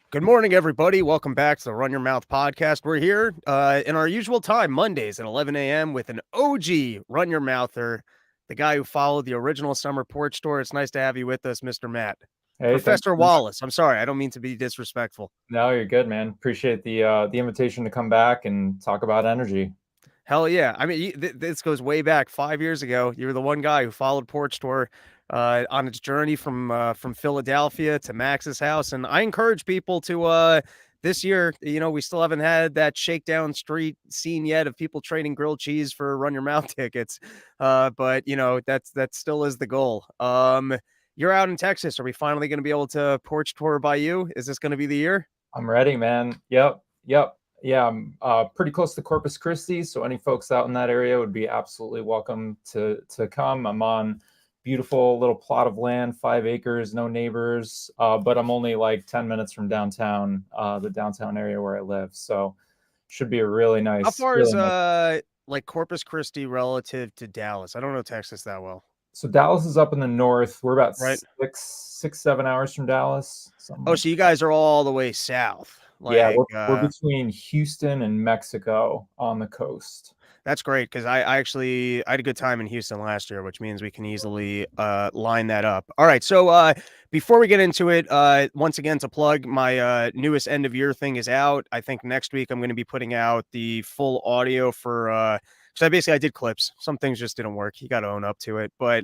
Good morning, everybody. Welcome back to the Run Your Mouth podcast. We're here in our usual time, Mondays at 11 a.m. with an OG Run Your Mouther, the guy who followed the original summer porch tour. It's nice to have you with us, Mr. Matt. Hey, thanks Professor for that. Wallace. I'm sorry. I don't mean to be disrespectful. No, you're good, man. Appreciate the invitation to come back and talk about energy. Hell yeah. I mean, this goes way back 5 years ago. You were the one guy who followed Porch Tour on its journey from Philadelphia to Max's house. And I encourage people to this year, we still haven't had that shakedown street scene yet of people trading grilled cheese for Run Your Mouth tickets. But that still is the goal. You're out in Texas. Are we finally going to be able to Porch Tour by you? Is this going to be the year? I'm ready, man. Yep. Yeah, I'm pretty close to Corpus Christi, so any folks out in that area would be absolutely welcome to come. I'm on beautiful little plot of land, 5 acres, no neighbors, but I'm only like 10 minutes from downtown, the downtown area where I live. So should be a How far is really nice. like Corpus Christi relative to Dallas? I don't know Texas that well, So Dallas is up in the north. We're about right? 7 hours from Dallas, something Oh, like. so you guys are all the way south. Yeah, Like we're between Houston and Mexico on the coast. that's great because I had a good time in Houston last year, which means we can easily line that up. All right, so before we get into it, once again to plug my newest end of year thing is out. I think next week I'm going to be putting out the full audio for so I did clips. Some things just didn't work. You got to own up to it. But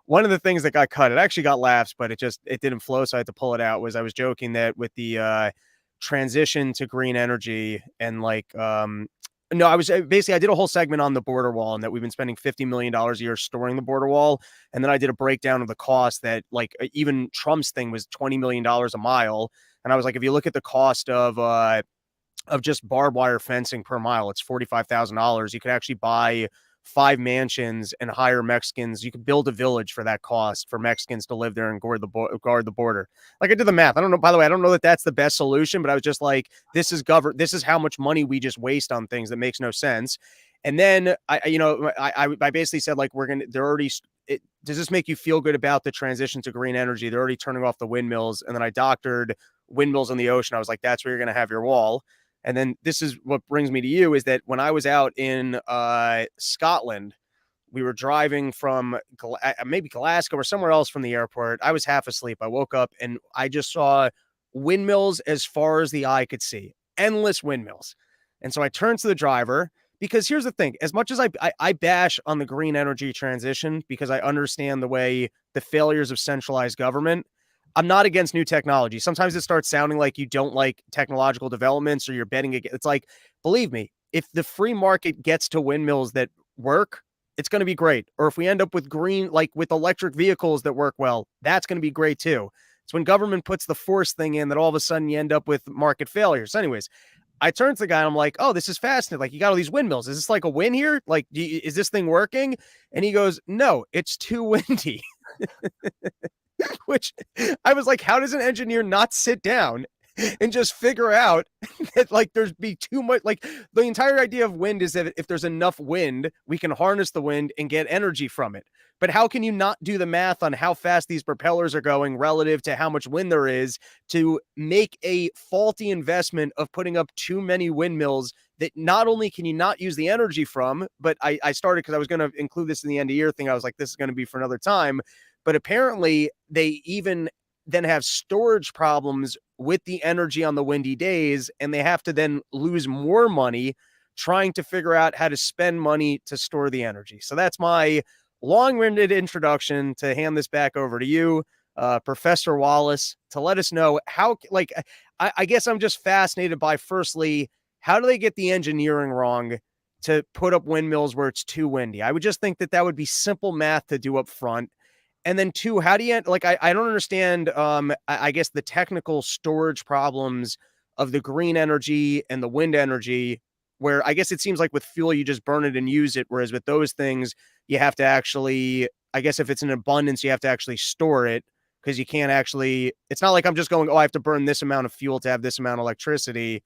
one of the things that got cut, it actually got laughs, but it didn't flow, so I had to pull it out. Was I was joking that with the transition to green energy and like no, I was basically I did a whole segment on the border wall and that we've been spending $50 million a year storing the border wall, and then I did a breakdown of the cost that like even Trump's thing was $20 million a mile, and I was like, if you look at the cost of just barbed wire fencing per mile, it's $45,000. You could actually buy 5 mansions and hire Mexicans. You could build a village for that cost for Mexicans to live there and guard the border. Like I did the math. I don't know. By the way, I don't know that that's the best solution, but I was just like, this is how much money we just waste on things that makes no sense. And then I basically said like they're already. Does this make you feel good about the transition to green energy? They're already turning off the windmills, and then I doctored windmills in the ocean. I was like, that's where you're going to have your wall. And then this is what brings me to you is that when I was out in Scotland, we were driving from maybe Glasgow or somewhere else from the airport. I was half asleep. I woke up and I just saw windmills as far as the eye could see, endless windmills. And so I turned to the driver because here's the thing: as much as I bash on the green energy transition because I understand the way the failures of centralized government, I'm not against new technology. Sometimes it starts sounding like you don't like technological developments or you're betting against. It's like, believe me, if the free market gets to windmills that work, it's going to be great. Or if we end up with green, like with electric vehicles that work well, that's going to be great too. It's when government puts the force thing in that all of a sudden you end up with market failures. Anyways, I turned to the guy and I'm like, oh, this is fascinating. Like, you got all these windmills. Is this like a win here? Like, is this thing working? And he goes, no, it's too windy. Which I was like, how does an engineer not sit down and just figure out that like there's be too much? Like, the entire idea of wind is that if there's enough wind, we can harness the wind and get energy from it. But how can you not do the math on how fast these propellers are going relative to how much wind there is to make a faulty investment of putting up too many windmills that not only can you not use the energy from, but I started because I was going to include this in the end of year thing. I was like, this is going to be for another time. But apparently they even then have storage problems with the energy on the windy days, and they have to then lose more money trying to figure out how to spend money to store the energy. So that's my long-winded introduction to hand this back over to you, Professor Wallace, to let us know how, like, I guess I'm just fascinated by, firstly, how do they get the engineering wrong to put up windmills where it's too windy? I would just think that that would be simple math to do up front. And then two, how do you like? I don't understand. I guess the technical storage problems of the green energy and the wind energy, where I guess it seems like with fuel you just burn it and use it, whereas with those things you have to actually. I guess if it's in abundance, you have to actually store it because you can't actually. It's not like I'm just going. Oh, I have to burn this amount of fuel to have this amount of electricity.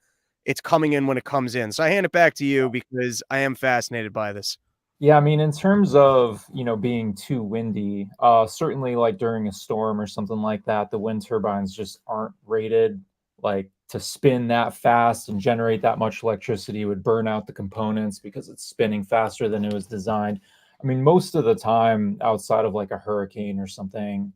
It's coming in when it comes in. So I hand it back to you because I am fascinated by this. Yeah, I mean, in terms of, being too windy, certainly like during a storm or something like that, the wind turbines just aren't rated like to spin that fast and generate that much electricity would burn out the components because it's spinning faster than it was designed. I mean, most of the time, outside of like a hurricane or something,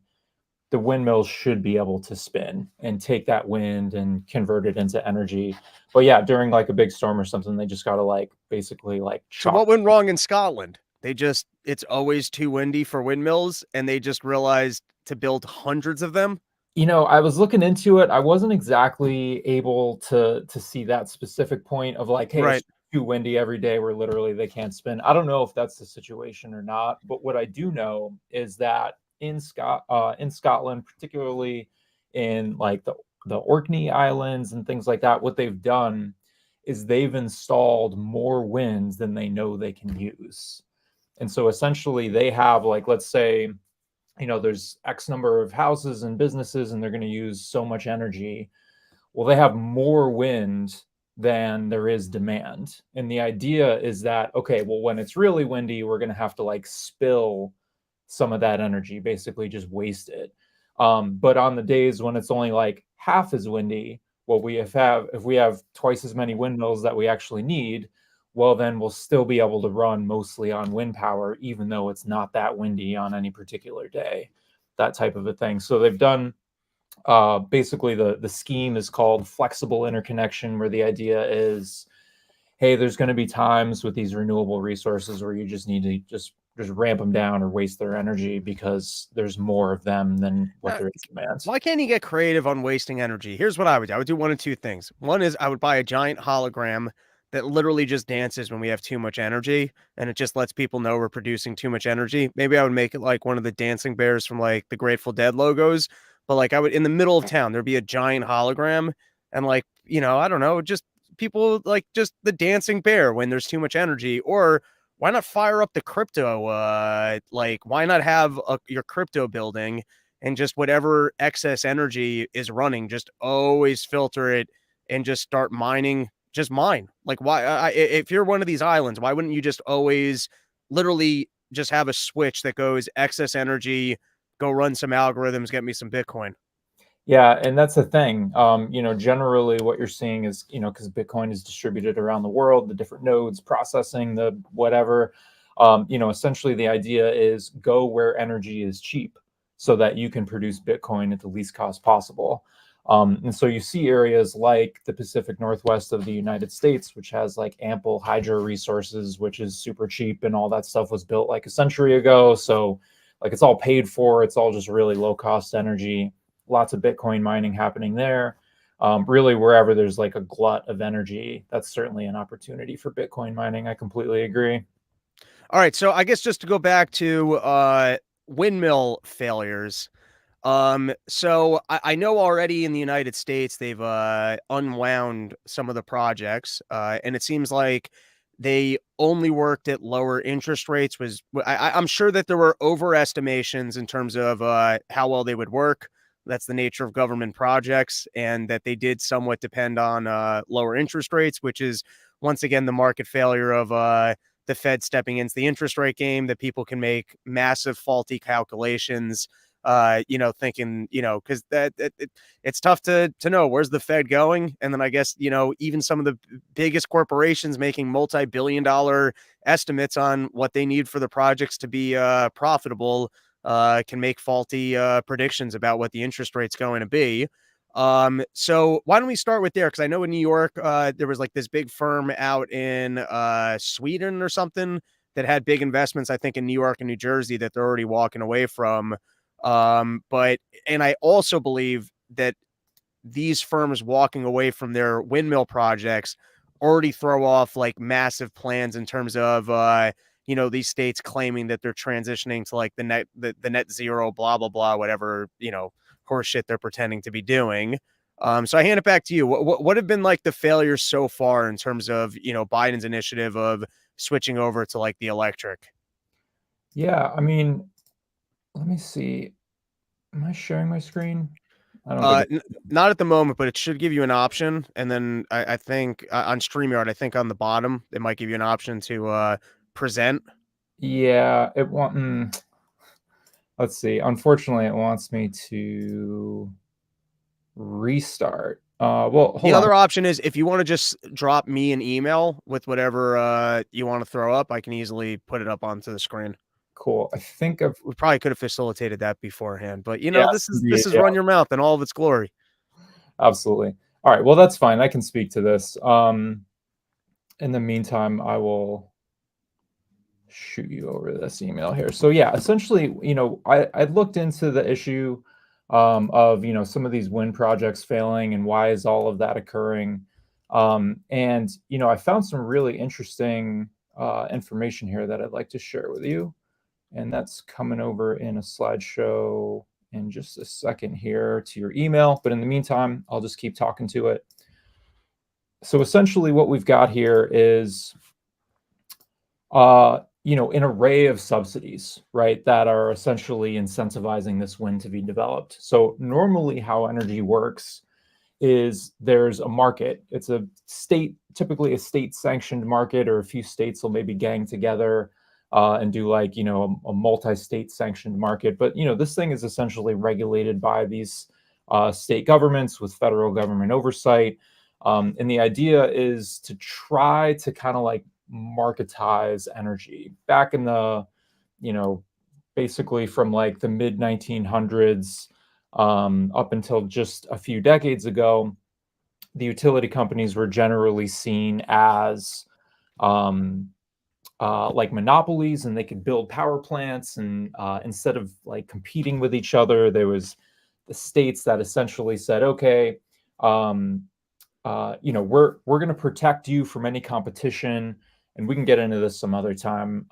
the windmills should be able to spin and take that wind and convert it into energy. But yeah, during like a big storm or something, they just got to like basically like So chop. what went wrong in Scotland? It's always too windy for windmills, and they just realized to build hundreds of them. I was looking into it. I wasn't exactly able to see that specific point of like, hey, Right. it's too windy every day where literally they can't spin. I don't know if that's the situation or not, but what I do know is that in Scotland, particularly in like the Orkney Islands and things like that, what they've done is they've installed more winds than they know they can use. And so essentially they have like, let's say, there's X number of houses and businesses and they're going to use so much energy. Well, they have more wind than there is demand. And the idea is that, okay, well, when it's really windy, we're going to have to like spill some of that energy, basically just waste it. But on the days when it's only like half as windy, well, if we have twice as many windmills that we actually need, well, then we'll still be able to run mostly on wind power, even though it's not that windy on any particular day, that type of a thing. So they've done basically the scheme is called flexible interconnection, where the idea is, hey, there's going to be times with these renewable resources where you just need to just ramp them down or waste their energy because there's more of them than what Uh, there is demand. why can't you get creative on wasting energy? Here's what I would do. I would do one of two things. One is I would buy a giant hologram that literally just dances when we have too much energy, and it just lets people know we're producing too much energy. Maybe I would make it like one of the dancing bears from like the Grateful Dead logos, but like I would in the middle of town there'd be a giant hologram, and like, I don't know, just people like just the dancing bear when there's too much energy. Or why not fire up the crypto, like why not have your crypto building, and just whatever excess energy is running, just always filter it and just start mining. Just mine. Like, why? If you're one of these islands, why wouldn't you just always, literally, just have a switch that goes excess energy? Go run some algorithms, get me some Bitcoin. Yeah, and that's the thing. Generally what you're seeing is, because Bitcoin is distributed around the world, the different nodes processing the whatever, essentially the idea is go where energy is cheap so that you can produce Bitcoin at the least cost possible. And so you see areas like the Pacific Northwest of the United States, which has like ample hydro resources, which is super cheap, and all that stuff was built like a century ago. So like it's all paid for, it's all just really low cost energy, lots of Bitcoin mining happening there. Really, wherever there's like a glut of energy, that's certainly an opportunity for Bitcoin mining. I completely agree. All right, so I guess just to go back to windmill failures. So I know already in the United States they've unwound some of the projects, and it seems like they only worked at lower interest rates. I'm sure that there were overestimations in terms of how well they would work. That's the nature of government projects, and that they did somewhat depend on lower interest rates, which is once again the market failure of the Fed stepping into the interest rate game. That people can make massive faulty calculations, thinking, because it's tough to know where's the Fed going. And then I guess, even some of the biggest corporations making multi-billion-dollar estimates on what they need for the projects to be profitable can make faulty predictions about what the interest rate's going to be. So why don't we start with there? Because I know in New York, there was like this big firm out in Sweden or something that had big investments, I think, in New York and New Jersey that they're already walking away from. But and I also believe that these firms walking away from their windmill projects already throw off like massive plans in terms of these states claiming that they're transitioning to like the net zero, blah blah blah, whatever, horseshit they're pretending to be doing. So I hand it back to you. What have been like the failures so far in terms of Biden's initiative of switching over to like the electric? Yeah, I mean, let me see. Am I sharing my screen? I don't think it. Not at the moment, but it should give you an option. And then I think on StreamYard, I think on the bottom, it might give you an option to present. Yeah, it want. Let's see. Unfortunately, it wants me to restart. Well, The hold on. other option is if you want to just drop me an email with whatever you want to throw up, I can easily put it up onto the screen. Cool. I think I've We probably could have facilitated that beforehand, but yes, this indeed. is Yeah, Run Your Mouth in all of its glory. absolutely. All right. Well, that's fine. I can speak to this. In the meantime, I will shoot you over this email here. So yeah, essentially, I looked into the issue of some of these wind projects failing and why is all of that occurring. And I found some really interesting information here that I'd like to share with you, and that's coming over in a slideshow in just a second here to your email. But in the meantime, I'll just keep talking to it. So essentially, what we've got here is an array of subsidies, right, that are essentially incentivizing this wind to be developed. So normally how energy works is there's a market. It's a state, typically a state sanctioned market, or a few states will maybe gang together and do like, a multi-state sanctioned market. But, this thing is essentially regulated by these state governments with federal government oversight. And the idea is to try to kind of like marketize energy. Back in the, you know, basically from like the mid 1900s up until just a few decades ago, the utility companies were generally seen as um, like monopolies, and they could build power plants. And instead of like competing with each other, there was the states that essentially said, okay, um, we're going to protect you from any competition, and we can get into this some other time.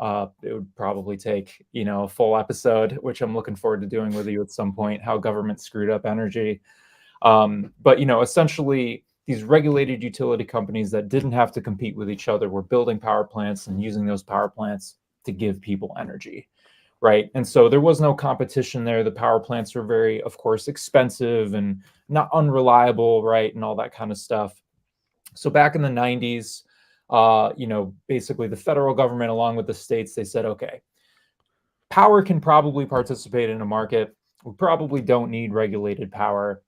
It would probably take a full episode, which I'm looking forward to doing with you at some point. How government screwed up energy, but essentially, these regulated utility companies that didn't have to compete with each other were building power plants and using those power plants to give people energy, right? And so there was no competition there. The power plants were very, of course, expensive and not unreliable, right, and all that kind of stuff. So back in the 90s, basically the federal government, along with the states, they said, okay, power can probably participate in a market. We probably don't need regulated power,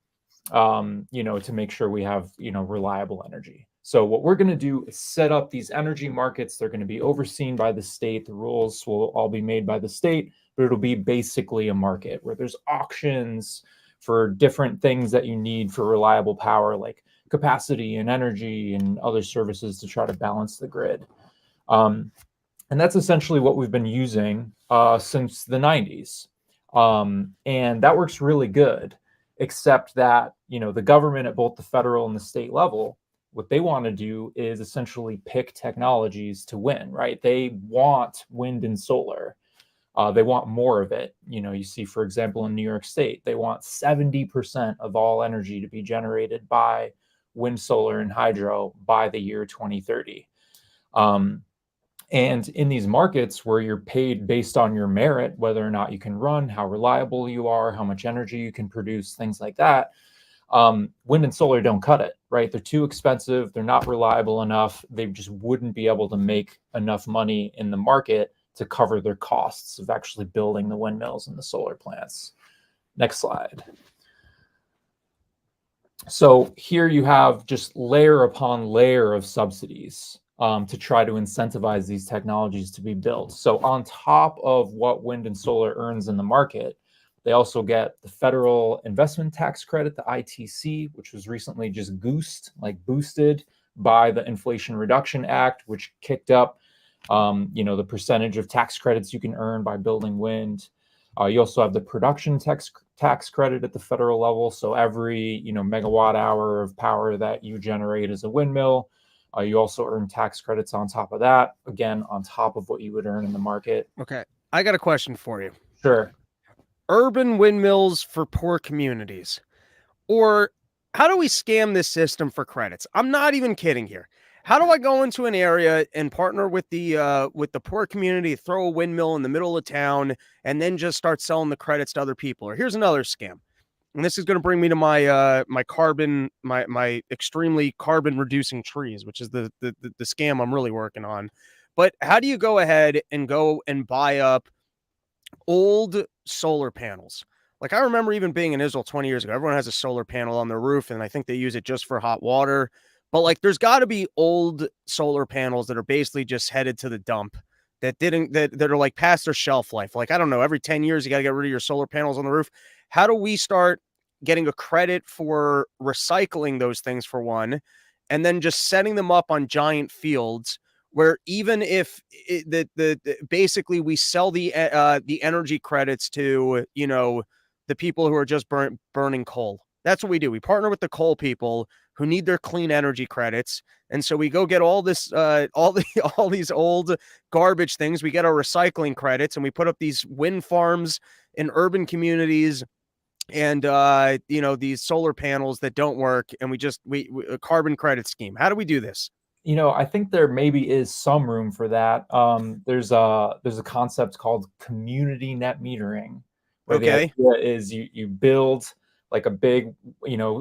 to make sure we have, reliable energy. So what we're going to do is set up these energy markets. They're going to be overseen by the state. The rules will all be made by the state, but it'll be basically a market where there's auctions for different things that you need for reliable power, like capacity and energy and other services to try to balance the grid. And that's essentially what we've been using since the 90s. And that works really good, except that, the government at both the federal and the state level, what they want to do is essentially pick technologies to win, right? They want wind and solar. They want more of it. You see, for example, in New York State, they want 70% of all energy to be generated by wind, solar, and hydro by the year 2030. And in these markets where you're paid based on your merit, whether or not you can run, how reliable you are, how much energy you can produce, things like that, wind and solar don't cut it, right? They're too expensive. They're not reliable enough. They just wouldn't be able to make enough money in the market to cover their costs of actually building the windmills and the solar plants. Next slide. So here you have just layer upon layer of subsidies to try to incentivize these technologies to be built. So on top of what wind and solar earns in the market, they also get the federal investment tax credit, the ITC, which was recently just boosted by the Inflation Reduction Act, which kicked up, the percentage of tax credits you can earn by building wind. You also have the production tax credit at the federal level. So every megawatt hour of power that you generate as a windmill, you also earn tax credits on top of that. Again, on top of what you would earn in the market. Okay, I got a question for you. Sure. Urban windmills for poor communities, or how do we scam this system for credits? I'm not even kidding here. How do I go into an area and partner with the poor community, throw a windmill in the middle of town, and then just start selling the credits to other people? Or here's another scam. And this is going to bring me to my extremely carbon reducing trees, which is the scam I'm really working on. But how do you go ahead and go and buy up old solar panels, Like I remember even being in Israel 20 years ago, everyone has a solar panel on their roof, and I think they use it just for hot water. But like, there's got to be old solar panels that are basically just headed to the dump that are like past their shelf life. Like I don't know, every 10 years you got to get rid of your solar panels on the roof. How do we start getting a credit for recycling those things for one, and then just setting them up on giant fields where even if basically we sell the energy credits to the people who are just burning coal. That's what we do. We partner with the coal people who need their clean energy credits, and so we go get all this all these old garbage things. We get our recycling credits, and we put up these wind farms in urban communities and these solar panels that don't work, and we a carbon credit scheme. How do we do this? I think there maybe is some room for that. There's a concept called community net metering, where the Okay. idea is you build like a big,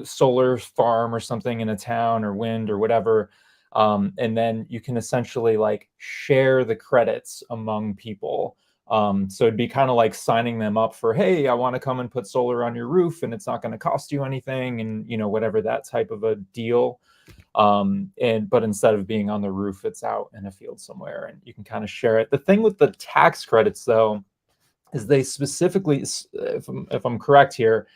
solar farm or something in a town or wind or whatever, and then you can essentially like share the credits among people. So it'd be kind of like signing them up for, hey, I want to come and put solar on your roof, and it's not going to cost you anything, and whatever that type of a deal. But instead of being on the roof, it's out in a field somewhere, and you can kind of share it. The thing with the tax credits, though, is they specifically, if I'm correct here,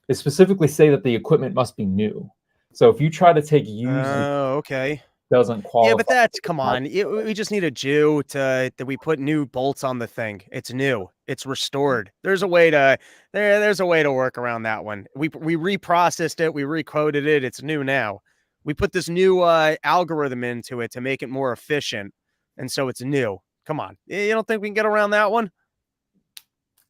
they specifically say that the equipment must be new. So if you try to take used, Okay. doesn't Yeah, but qualify. that's come on. We just need a Jew that we put new bolts on the thing. It's new. It's restored. There's a way to work around that one. We reprocessed it. We recoded it. It's new now. We put this new algorithm into it to make it more efficient, and so it's new. Come on. You don't think we can get around that one?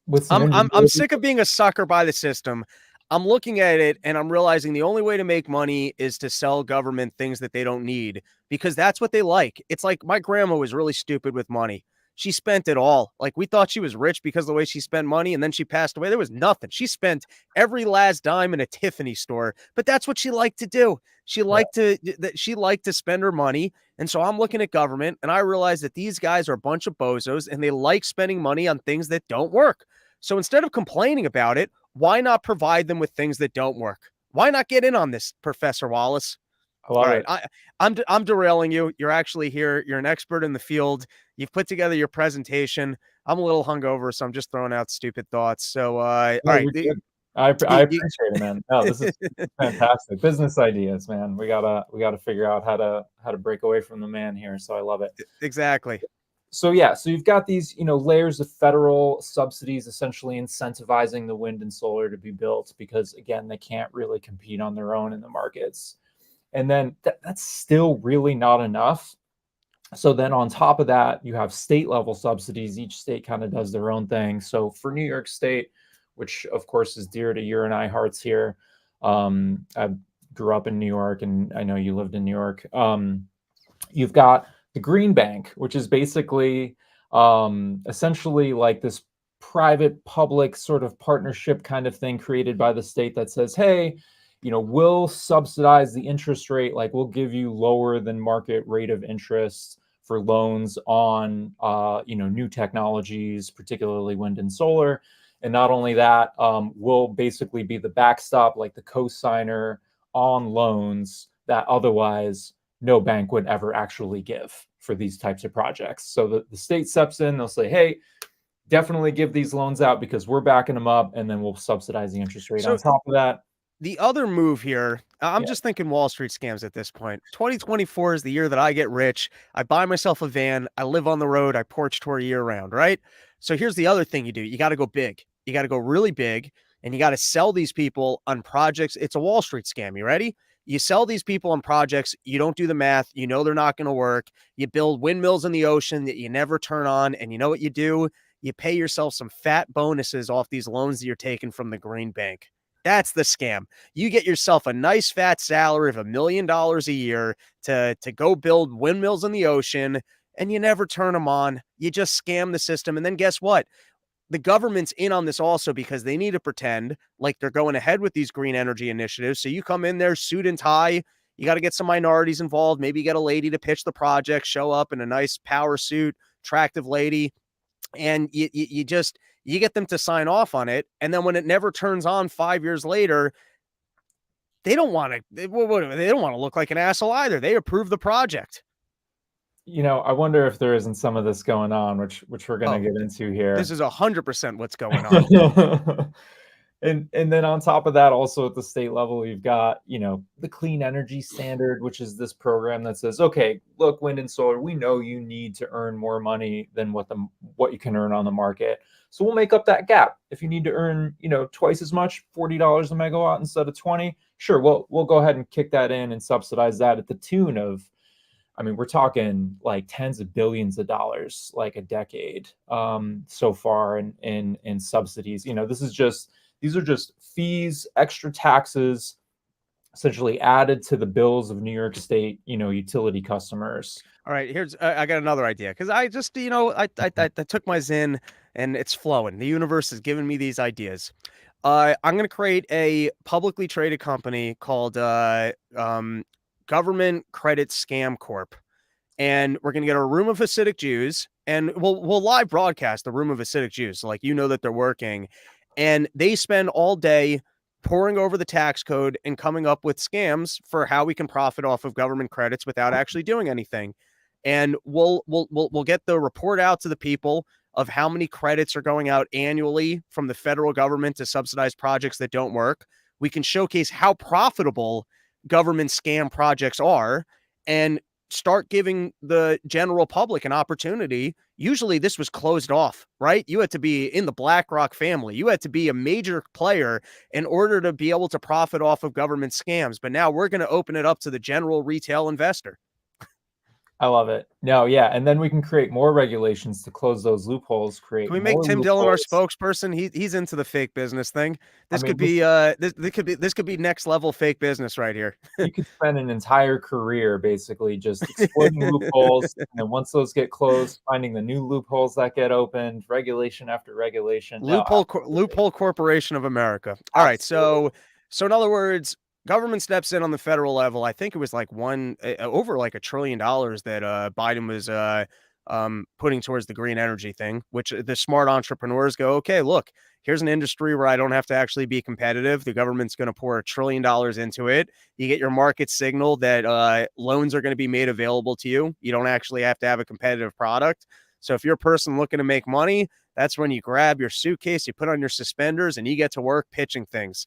With some I'm ingenuity. sick of being a sucker by the system. I'm looking at it and I'm realizing the only way to make money is to sell government things that they don't need because that's what they like. It's like my grandma was really stupid with money. She spent it all. Like we thought she was rich because of the way she spent money, and then she passed away. There was nothing. She spent every last dime in a Tiffany store, but that's what she liked to do. She liked to spend her money. And so I'm looking at government and I realize that these guys are a bunch of bozos and they like spending money on things that don't work. So instead of complaining about it, why not provide them with things that don't work? Why not get in on this, Professor Wallace? I All love right, it. I'm derailing you. You're actually here. You're an expert in the field. You've put together your presentation. I'm a little hungover, so I'm just throwing out stupid thoughts. So, all No, right, you're good. I you, appreciate it, man. No, this is fantastic. Business ideas, man. We gotta figure out how to break away from the man here. So I love it. exactly. So yeah, so you've got these, layers of federal subsidies essentially incentivizing the wind and solar to be built because again, they can't really compete on their own in the markets. And then that's still really not enough. So then on top of that, you have state level subsidies. Each state kind of does their own thing. So for New York State, which of course is dear to your and I hearts here, I grew up in New York and I know you lived in New York. You've got the Green Bank, which is basically essentially like this private public sort of partnership kind of thing created by the state that says, hey, we'll subsidize the interest rate, like we'll give you lower than market rate of interest for loans on new technologies, particularly wind and solar. And not only that, we'll basically be the backstop, like the co-signer on loans that otherwise no bank would ever actually give for these types of projects. So the state steps in, they'll say, hey, definitely give these loans out because we're backing them up, and then we'll subsidize the interest rate on So top of that. the other move here, I'm Yeah. just thinking Wall Street scams at this point. 2024 is the year that I get rich. I buy myself a van. I live on the road. I porch tour year round, right? So here's the other thing you do. You got to go big. You got to go really big and you got to sell these people on projects. It's a Wall Street scam. You ready? You sell these people on projects. You don't do the math. You know they're not going to work. You build windmills in the ocean that you never turn on. And you know what you do? You pay yourself some fat bonuses off these loans that you're taking from the Green Bank. That's the scam. You get yourself a nice fat salary of $1 million a year to go build windmills in the ocean, and you never turn them on. You just scam the system. And then guess what? The government's in on this also because they need to pretend like they're going ahead with these green energy initiatives. So you come in there, suit and tie. You got to get some minorities involved. Maybe you get a lady to pitch the project, show up in a nice power suit, attractive lady, and you just You get them to sign off on it, and then when it never turns on 5 years later, they don't want to. They don't want to look like an asshole either. They approve the project. I wonder if there isn't some of this going on, which we're going to Oh, get into this here. is 100% what's going on. And then on top of that, also at the state level, you've got, the Clean Energy Standard, which is this program that says, okay, look, wind and solar, we know you need to earn more money than what you can earn on the market. So we'll make up that gap. If you need to earn, twice as much, $40 a megawatt instead of 20, sure, we'll go ahead and kick that in and subsidize that at the tune of, we're talking like tens of billions of dollars, like a decade so far in subsidies. These are just fees, extra taxes, essentially added to the bills of New York State, utility customers. All right, here's I got another idea because I just I took my Zen and it's flowing. The universe is giving me these ideas. I'm going to create a publicly traded company called Government Credit Scam Corp, and we're going to get a room of Hasidic Jews, and we'll live broadcast the room of Hasidic Jews, so like that they're working, and they spend all day poring over the tax code and coming up with scams for how we can profit off of government credits without actually doing anything. And we'll get the report out to the people of how many credits are going out annually from the federal government to subsidize projects that don't work. We can showcase how profitable government scam projects are and start giving the general public an opportunity. Usually this was closed off, right? You had to be in the BlackRock family. You had to be a major player in order to be able to profit off of government scams. But now we're going to open it up to the general retail investor. I love it. No, yeah, and then we can create more regulations to close those loopholes. Create Can we make more Tim Dillon our loopholes. spokesperson? He's into the fake business thing. This could This be this could be next level fake business right here. you could spend an entire career basically just exploiting loopholes, and then once those get closed, finding the new loopholes that get opened, regulation after regulation. No, Loophole Corporation of America. All right, absolutely. so in other words, government steps in on the federal level. I think it was like over like $1 trillion that Biden was putting towards the green energy thing, which the smart entrepreneurs go, okay, look, here's an industry where I don't have to actually be competitive. The government's going to pour $1 trillion into it. You get your market signal that loans are going to be made available to you. You don't actually have to have a competitive product. So if you're a person looking to make money, that's when you grab your suitcase, you put on your suspenders, and you get to work pitching things.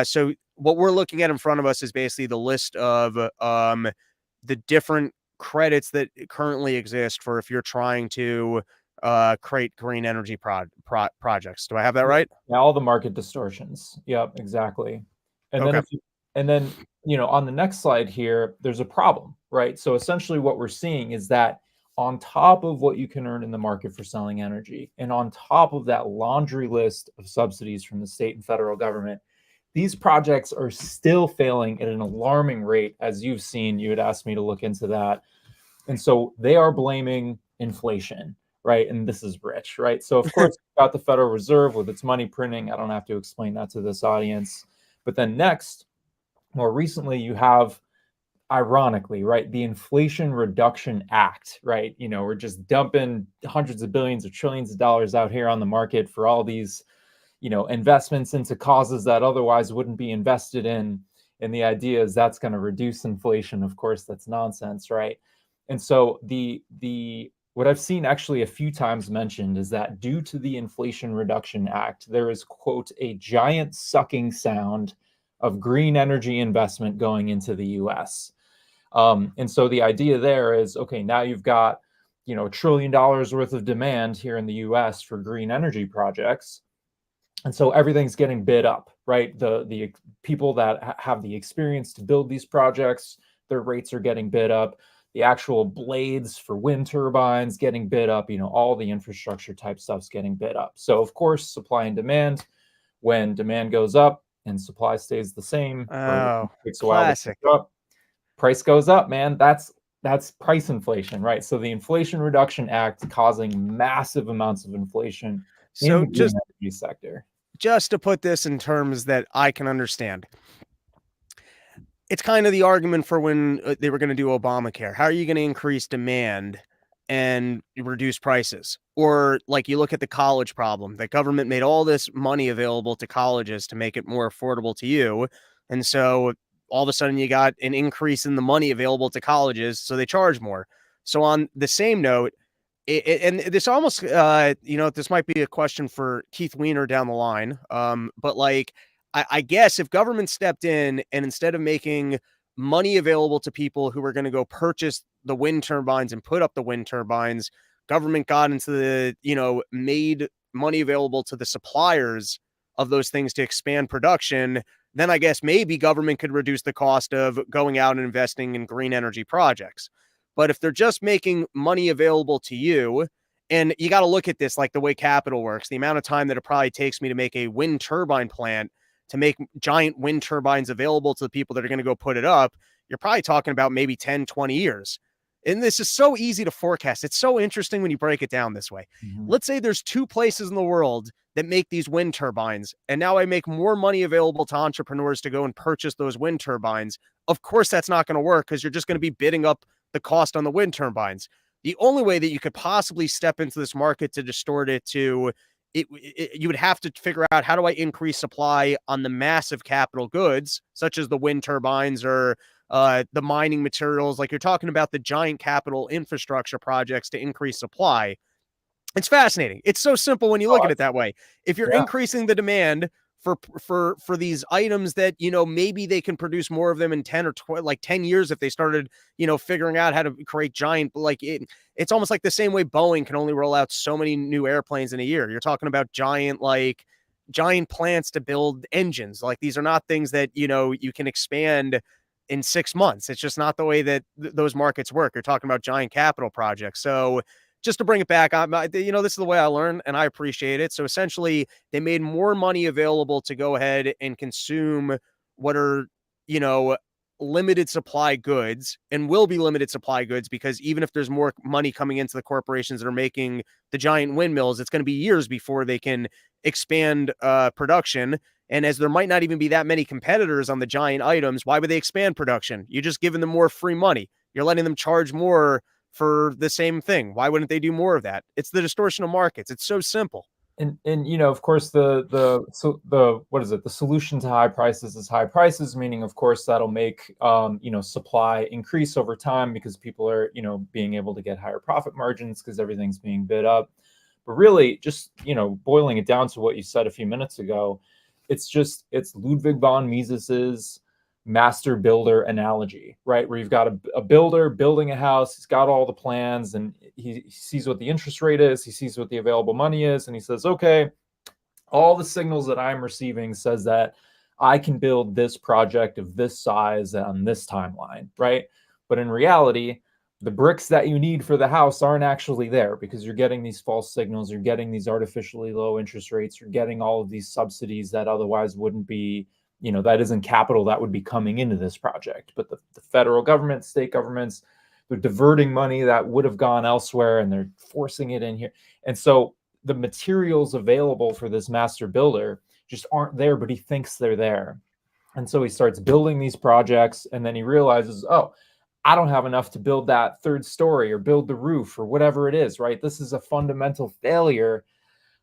So what we're looking at in front of us is basically the list of the different credits that currently exist for if you're trying to create green energy projects. Do I have that right? Yeah, all the market distortions. Yep, exactly. And then Okay. on the next slide here, there's a problem, right? So essentially what we're seeing is that on top of what you can earn in the market for selling energy, and on top of that laundry list of subsidies from the state and federal government, these projects are still failing at an alarming rate. As you've seen, you had asked me to look into that. And so they are blaming inflation, right? And this is rich, right? So of course, you've got the Federal Reserve with its money printing. I don't have to explain that to this audience. But then next, more recently, you have, ironically, right, the Inflation Reduction Act, right? We're just dumping hundreds of billions or trillions of dollars out here on the market for all these, investments into causes that otherwise wouldn't be invested in. And the idea is that's going to reduce inflation. Of course, that's nonsense, right? And so the what I've seen actually a few times mentioned is that due to the Inflation Reduction Act, there is, quote, a giant sucking sound of green energy investment going into the US. And so the idea there is, okay, now you've got, $1 trillion worth of demand here in the US for green energy projects. And so everything's getting bid up, right? The people that have the experience to build these projects, their rates are getting bid up. The actual blades for wind turbines getting bid up, all the infrastructure type stuff's getting bid up. So of course, supply and demand, when demand goes up and supply stays the same, or Oh, takes a while to classic. catch up, price goes up, man. That's price inflation, right? So the Inflation Reduction Act causing massive amounts of inflation in So the green energy sector. just to put this in terms that I can understand, it's kind of the argument for when they were going to do Obamacare. How are you going to increase demand and reduce prices. Or like you look at the college problem, the government made all this money available to colleges to make it more affordable to you. And so all of a sudden you got an increase in the money available to colleges, so they charge more. So on the same note, and this almost, this might be a question for Keith Weiner down the line. But like, I guess if government stepped in and instead of making money available to people who were going to go purchase the wind turbines and put up the wind turbines, government got into the, made money available to the suppliers of those things to expand production, then I guess maybe government could reduce the cost of going out and investing in green energy projects. But if they're just making money available to you, and you got to look at this like the way capital works, the amount of time that it probably takes me to make a wind turbine plant, to make giant wind turbines available to the people that are going to go put it up, you're probably talking about maybe 10, 20 years. And this is so easy to forecast. It's so interesting when you break it down this way. Mhm. Let's say there's 2 places in the world that make these wind turbines, and now I make more money available to entrepreneurs to go and purchase those wind turbines. Of course, that's not going to work because you're just going to be bidding up the cost on the wind turbines. The only way that you could possibly step into this market to distort it to you would have to figure out, how do I increase supply on the massive capital goods, such as the wind turbines or the mining materials. Like you're talking about the giant capital infrastructure projects to increase supply. It's fascinating. It's so simple when you look at it that way. If you're Yeah. increasing the demand for these items that, maybe they can produce more of them in 10 or 12, like 10 years if they started, figuring out how to create giant, it's almost like the same way Boeing can only roll out so many new airplanes in a year. You're talking about giant plants to build engines. Like these are not things that, you can expand in 6 months. It's just not the way that those markets work. You're talking about giant capital projects. So just to bring it back, this is the way I learn and I appreciate it. So essentially, they made more money available to go ahead and consume what are, you know, limited supply goods, and will be limited supply goods, because even if there's more money coming into the corporations that are making the giant windmills, it's going to be years before they can expand production. And as there might not even be that many competitors on the giant items, why would they expand production? You're just giving them more free money. You're letting them charge more for the same thing. Why wouldn't they do more of that? It's the distortion of markets. It's so simple. And of course the what is it, the solution to high prices is high prices, meaning of course that'll make supply increase over time because people are being able to get higher profit margins because everything's being bid up. But really, just boiling it down to what you said a few minutes ago, it's Ludwig von Mises's master builder analogy, right? Where you've got a builder building a house, he's got all the plans, and he sees what the interest rate is, he sees what the available money is, and he says, okay, all the signals that I'm receiving says that I can build this project of this size on this timeline, right? But in reality, the bricks that you need for the house aren't actually there because you're getting these false signals, you're getting these artificially low interest rates, you're getting all of these subsidies that otherwise wouldn't be, that isn't capital that would be coming into this project. But the federal government, state governments, they're diverting money that would have gone elsewhere and they're forcing it in here. And so the materials available for this master builder just aren't there, but he thinks they're there. And so he starts building these projects, and then he realizes, oh, I don't have enough to build that third story or build the roof or whatever it is, right? This is a fundamental failure.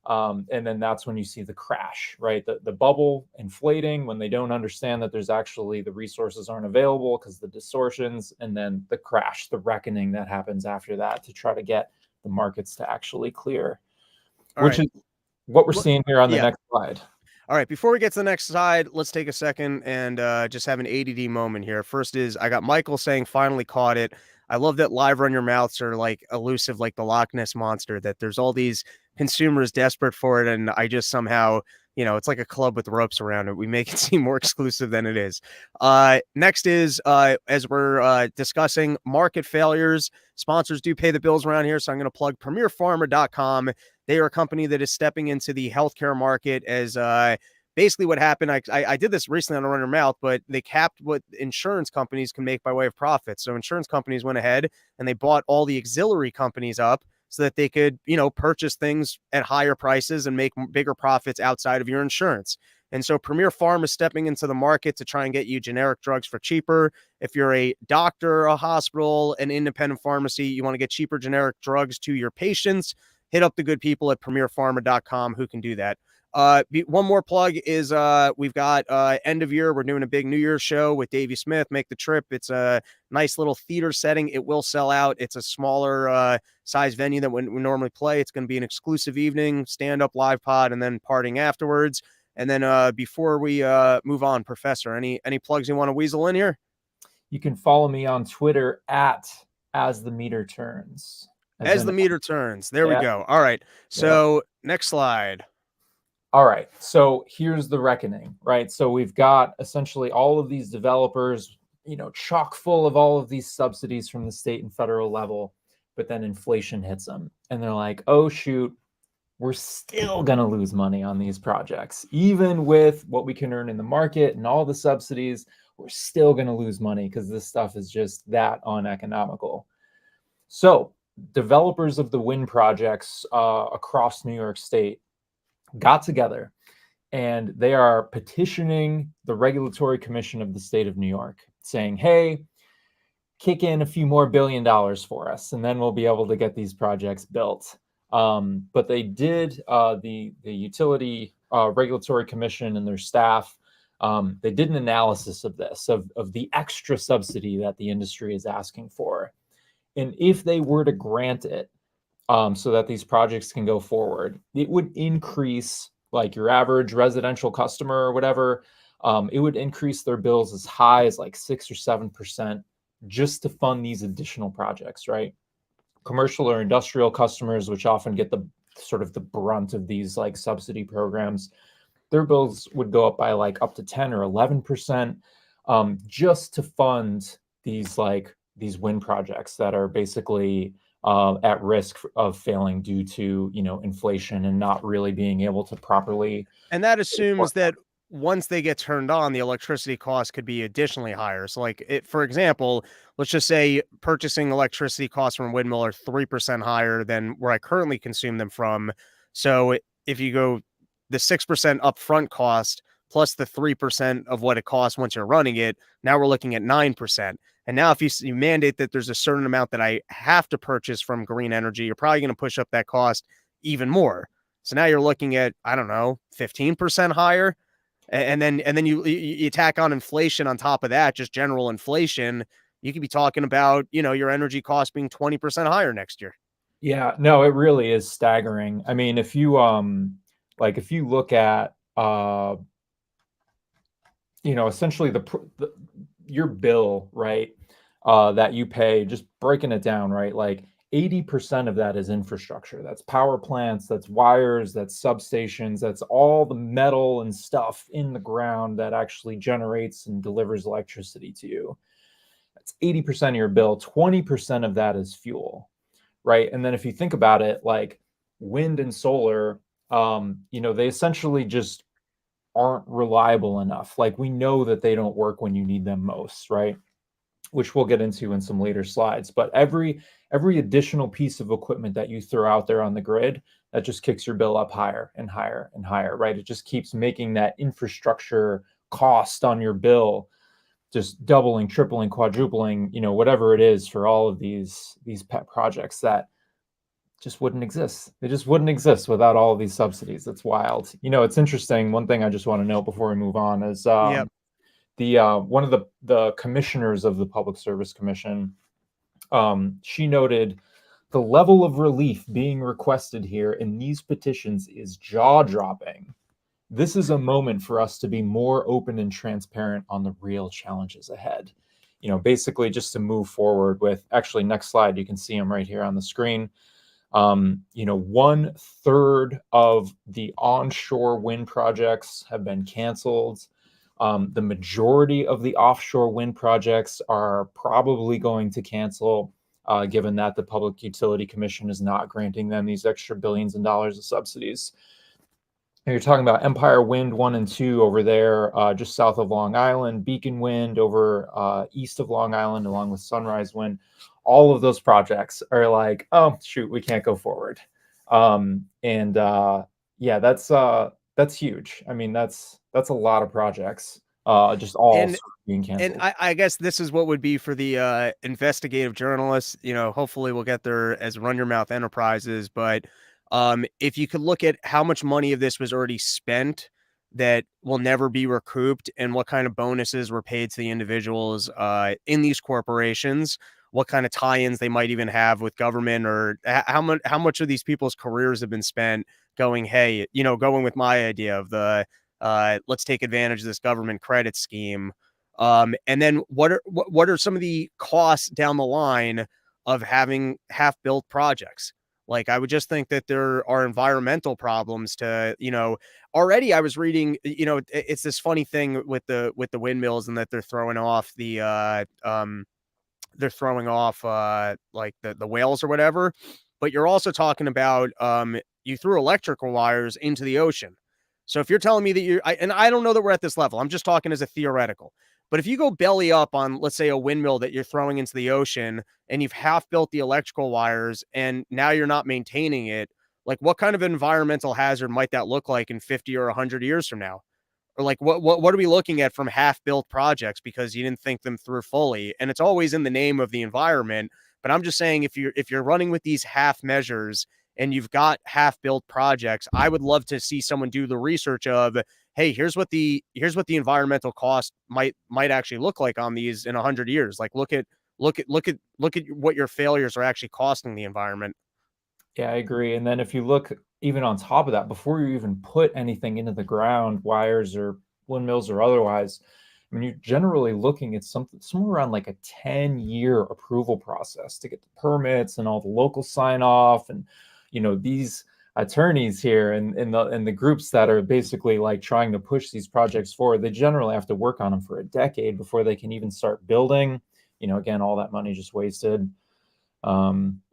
And then that's when you see the crash, right? The bubble inflating when they don't understand that there's actually the resources aren't available because the distortions, and then the crash, the reckoning that happens after that to try to get the markets to actually clear, which is what we're seeing here on the next slide. All right, before we get to the next slide, let's take a second and just have an ADD moment here. First is, I got Michael saying finally caught it. I love that live run your mouths are like elusive, like the Loch Ness monster, that there's all these consumers desperate for it. And I just somehow, it's like a club with ropes around it. We make it seem more exclusive than it is. Next is, as we're discussing market failures, sponsors do pay the bills around here. So I'm going to plug premierpharma.com. They are a company that is stepping into the healthcare market as basically what happened. I did this recently on a Run Your Mouth, but they capped what insurance companies can make by way of profit. So insurance companies went ahead and they bought all the auxiliary companies up so that they could, purchase things at higher prices and make bigger profits outside of your insurance. And so Premier Farm is stepping into the market to try and get you generic drugs for cheaper. If you're a doctor, a hospital, an independent pharmacy, you want to get cheaper generic drugs to your patients, hit up the good people at premierpharma.com who can do that. One more plug is we've got end of year. We're doing a big New Year's show with Davey Smith. Make the trip. It's a nice little theater setting. It will sell out. It's a smaller size venue than we normally play. It's going to be an exclusive evening, stand up live pod, and then partying afterwards. And then before we move on, Professor, any plugs you want to weasel in here? You can follow me on Twitter at As the Meter Turns. As the meter turns. There we go. All right. So next slide. All right. So here's the reckoning, right? So we've got essentially all of these developers, chock full of all of these subsidies from the state and federal level, but then inflation hits them and they're like, oh, shoot, we're still going to lose money on these projects. Even with what we can earn in the market and all the subsidies, we're still going to lose money because this stuff is just that uneconomical. So developers of the wind projects across New York State got together and they are petitioning the Regulatory Commission of the state of New York saying, hey, kick in a few more $1 billion for us and then we'll be able to get these projects built. But they did, the Utility Regulatory Commission and their staff, they did an analysis of this, of the extra subsidy that the industry is asking for. And if they were to grant it, so that these projects can go forward, it would increase, like your average residential customer or whatever, it would increase their bills as high as like 6 or 7% just to fund these additional projects, right? Commercial or industrial customers, which often get the sort of the brunt of these like subsidy programs, their bills would go up by like up to 10 or 11%, just to fund these wind projects that are basically at risk of failing due to inflation and not really being able to properly. And that assumes that once they get turned on, the electricity cost could be additionally higher. So for example, let's just say purchasing electricity costs from a windmill are 3% higher than where I currently consume them from. So if you go the 6% upfront cost plus the 3% of what it costs once you're running it, now we're looking at 9%. And now if you mandate that there's a certain amount that I have to purchase from green energy, you're probably going to push up that cost even more. So now you're looking at, I don't know, 15% higher. And then you tack on inflation on top of that, just general inflation. You could be talking about, your energy cost being 20% higher next year. Yeah, no, it really is staggering. I mean, if you if you look at essentially your bill, right, that you pay, just breaking it down, right, like 80% of that is infrastructure. That's power plants, that's wires, that's substations, that's all the metal and stuff in the ground that actually generates and delivers electricity to you. That's 80% of your bill. 20% of that is fuel, right? And then if you think about it, like wind and solar, they essentially just aren't reliable enough. Like we know that they don't work when you need them most, right? Which we'll get into in some later slides. But every additional piece of equipment that you throw out there on the grid, that just kicks your bill up higher and higher and higher, right? It just keeps making that infrastructure cost on your bill just doubling, tripling, quadrupling, whatever it is for all of these pet projects that just wouldn't exist. They just wouldn't exist without all of these subsidies. It's wild. It's interesting. One thing I just want to note before we move on is one of the commissioners of the Public Service Commission, she noted the level of relief being requested here in these petitions is jaw-dropping. This is a moment for us to be more open and transparent on the real challenges ahead. Basically just to move forward with, actually, next slide, you can see them right here on the screen. 1/3 of the onshore wind projects have been canceled. The majority of the offshore wind projects are probably going to cancel, given that the Public Utility Commission is not granting them these extra billions of dollars of subsidies. And you're talking about Empire Wind 1 and 2 over there, just south of Long Island, Beacon Wind over east of Long Island, along with Sunrise Wind. All of those projects are like, oh, shoot, we can't go forward. Yeah, that's huge. I mean, that's That's a lot of projects, just all And sort of being and canceled. I guess this is what would be for the investigative journalists. You know, hopefully we'll get there as Run Your Mouth Enterprises. But if you could look at how much money of this was already spent that will never be recouped, and what kind of bonuses were paid to the individuals in these corporations, what kind of tie-ins they might even have with government, or how much of these people's careers have been spent going, hey, going with my idea of the let's take advantage of this government credit scheme. And then what are some of the costs down the line of having half built projects? Like, I would just think that there are environmental problems to, already I was reading, it's this funny thing with the windmills, and that they're throwing off like the whales or whatever. But you're also talking about you threw electrical wires into the ocean. So if you're telling me that and I don't know that we're at this level, I'm just talking as a theoretical. But if you go belly up on, let's say, a windmill that you're throwing into the ocean, and you've half built the electrical wires, and now you're not maintaining it, like, what kind of environmental hazard might that look like in 50 or 100 years from now? Or like, what are we looking at from half built projects because you didn't think them through fully? And it's always in the name of the environment. But I'm just saying, if you're running with these half measures and you've got half built projects, I would love to see someone do the research of, hey, here's what the environmental cost might actually look like on these in 100 years. Like, look at what your failures are actually costing the environment. Yeah, I agree. And then if you look even on top of that, before you even put anything into the ground, wires or windmills or otherwise, I mean, you're generally looking at something somewhere around like a 10-year approval process to get the permits and all the local sign off. And, these attorneys here and the groups that are basically like trying to push these projects forward, they generally have to work on them for a decade before they can even start building. Again, all that money just wasted. But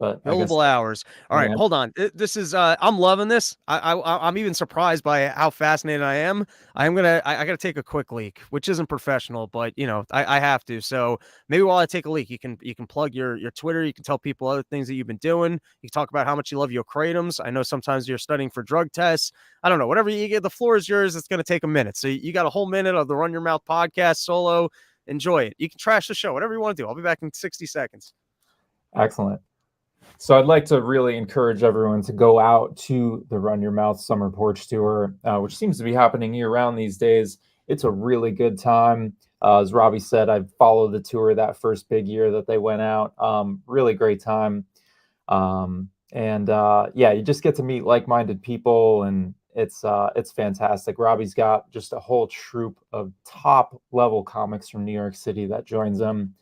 I guess, Billable hours. All right, yeah. hold on. This is I'm loving this. I'm even surprised by how fascinated I am. I gotta take a quick leak, which isn't professional, but I have to. So maybe while I take a leak, you can plug your Twitter. You can tell people other things that you've been doing. You can talk about how much you love your kratom. I know sometimes you're studying for drug tests. I don't know. Whatever you get, the floor is yours. It's gonna take a minute. So you got a whole minute of the Run Your Mouth podcast solo. Enjoy it. You can trash the show, whatever you want to do. I'll be back in 60 seconds. Excellent. So I'd like to really encourage everyone to go out to the Run Your Mouth Summer Porch Tour, which seems to be happening year round these days. It's a really good time. As Robbie said, I followed the tour that first big year that they went out. Really great time. And yeah, you just get to meet like-minded people, and it's fantastic. Robbie's got just a whole troupe of top level comics from New York City that joins them.